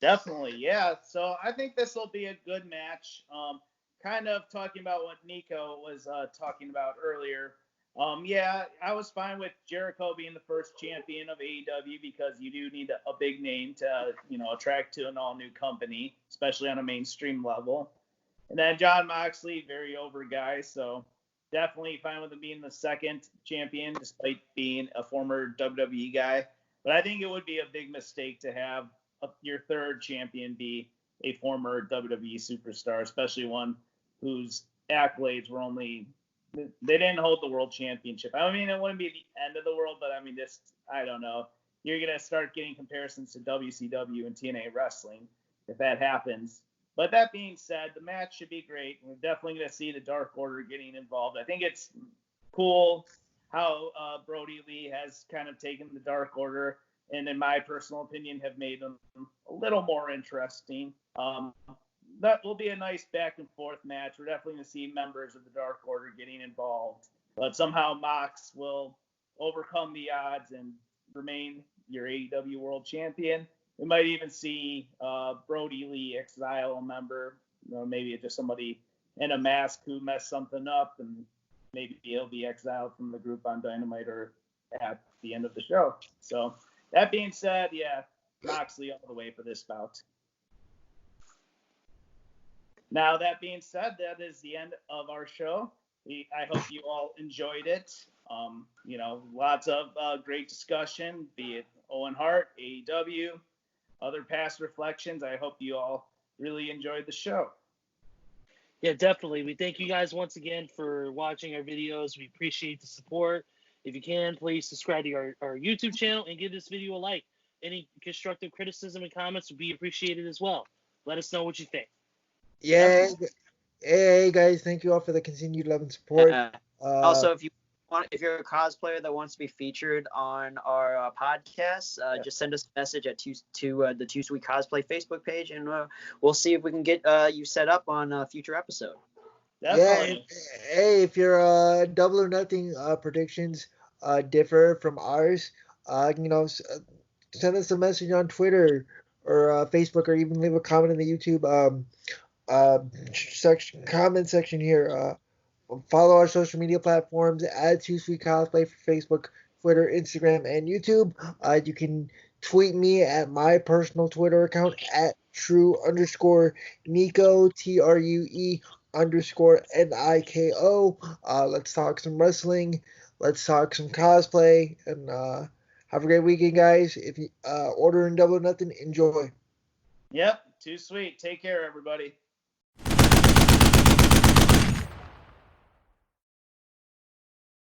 Definitely, yeah. So I think this will be a good match. Kind of talking about what Nico was talking about earlier. I was fine with Jericho being the first champion of AEW because you do need a big name to, attract to an all-new company, especially on a mainstream level. And then Jon Moxley, very over guy, so definitely fine with him being the second champion, despite being a former WWE guy. But I think it would be a big mistake to have your third champion be a former WWE superstar, especially one whose accolades were only they didn't hold the world championship. I mean, it wouldn't be the end of the world, but I mean, just I don't know. You're gonna start getting comparisons to WCW and TNA wrestling if that happens. But that being said, the match should be great. We're definitely going to see the Dark Order getting involved. I think it's cool how Brody Lee has kind of taken the Dark Order and, in my personal opinion, have made them a little more interesting. That will be a nice back and forth match. We're definitely going to see members of the Dark Order getting involved. But somehow Mox will overcome the odds and remain your AEW World Champion. We might even see Brody Lee exile a member, maybe just somebody in a mask who messed something up, and maybe he'll be exiled from the group on Dynamite or at the end of the show. So that being said, yeah, Moxley all the way for this bout. Now, that being said, that is the end of our show. I hope you all enjoyed it. Lots of great discussion, be it Owen Hart, AEW, other past reflections. I hope you all really enjoyed the show. Yeah, definitely. We thank you guys once again for watching our videos. We appreciate the support. If you can, please subscribe to our YouTube channel and give this video a like. Any constructive criticism and comments would be appreciated as well. Let us know what you think. Yeah. Hey guys, thank you all for the continued love and support. Also, if you're a cosplayer that wants to be featured on our podcast, just send us a message at the Too Sweet Cosplay Facebook page, and we'll see if we can get you set up on a future episode. Definitely. Yeah. Hey, if your Double or Nothing predictions differ from ours, send us a message on Twitter or Facebook, or even leave a comment in the YouTube comment section here. Follow our social media platforms at Too Sweet Cosplay for Facebook, Twitter, Instagram, and YouTube. You can tweet me at my personal Twitter account at true_Nico, TRUE_NIKO. Let's talk some wrestling. Let's talk some cosplay. And have a great weekend, guys. If you ordering Double or Nothing, enjoy. Yep. Too sweet. Take care, everybody.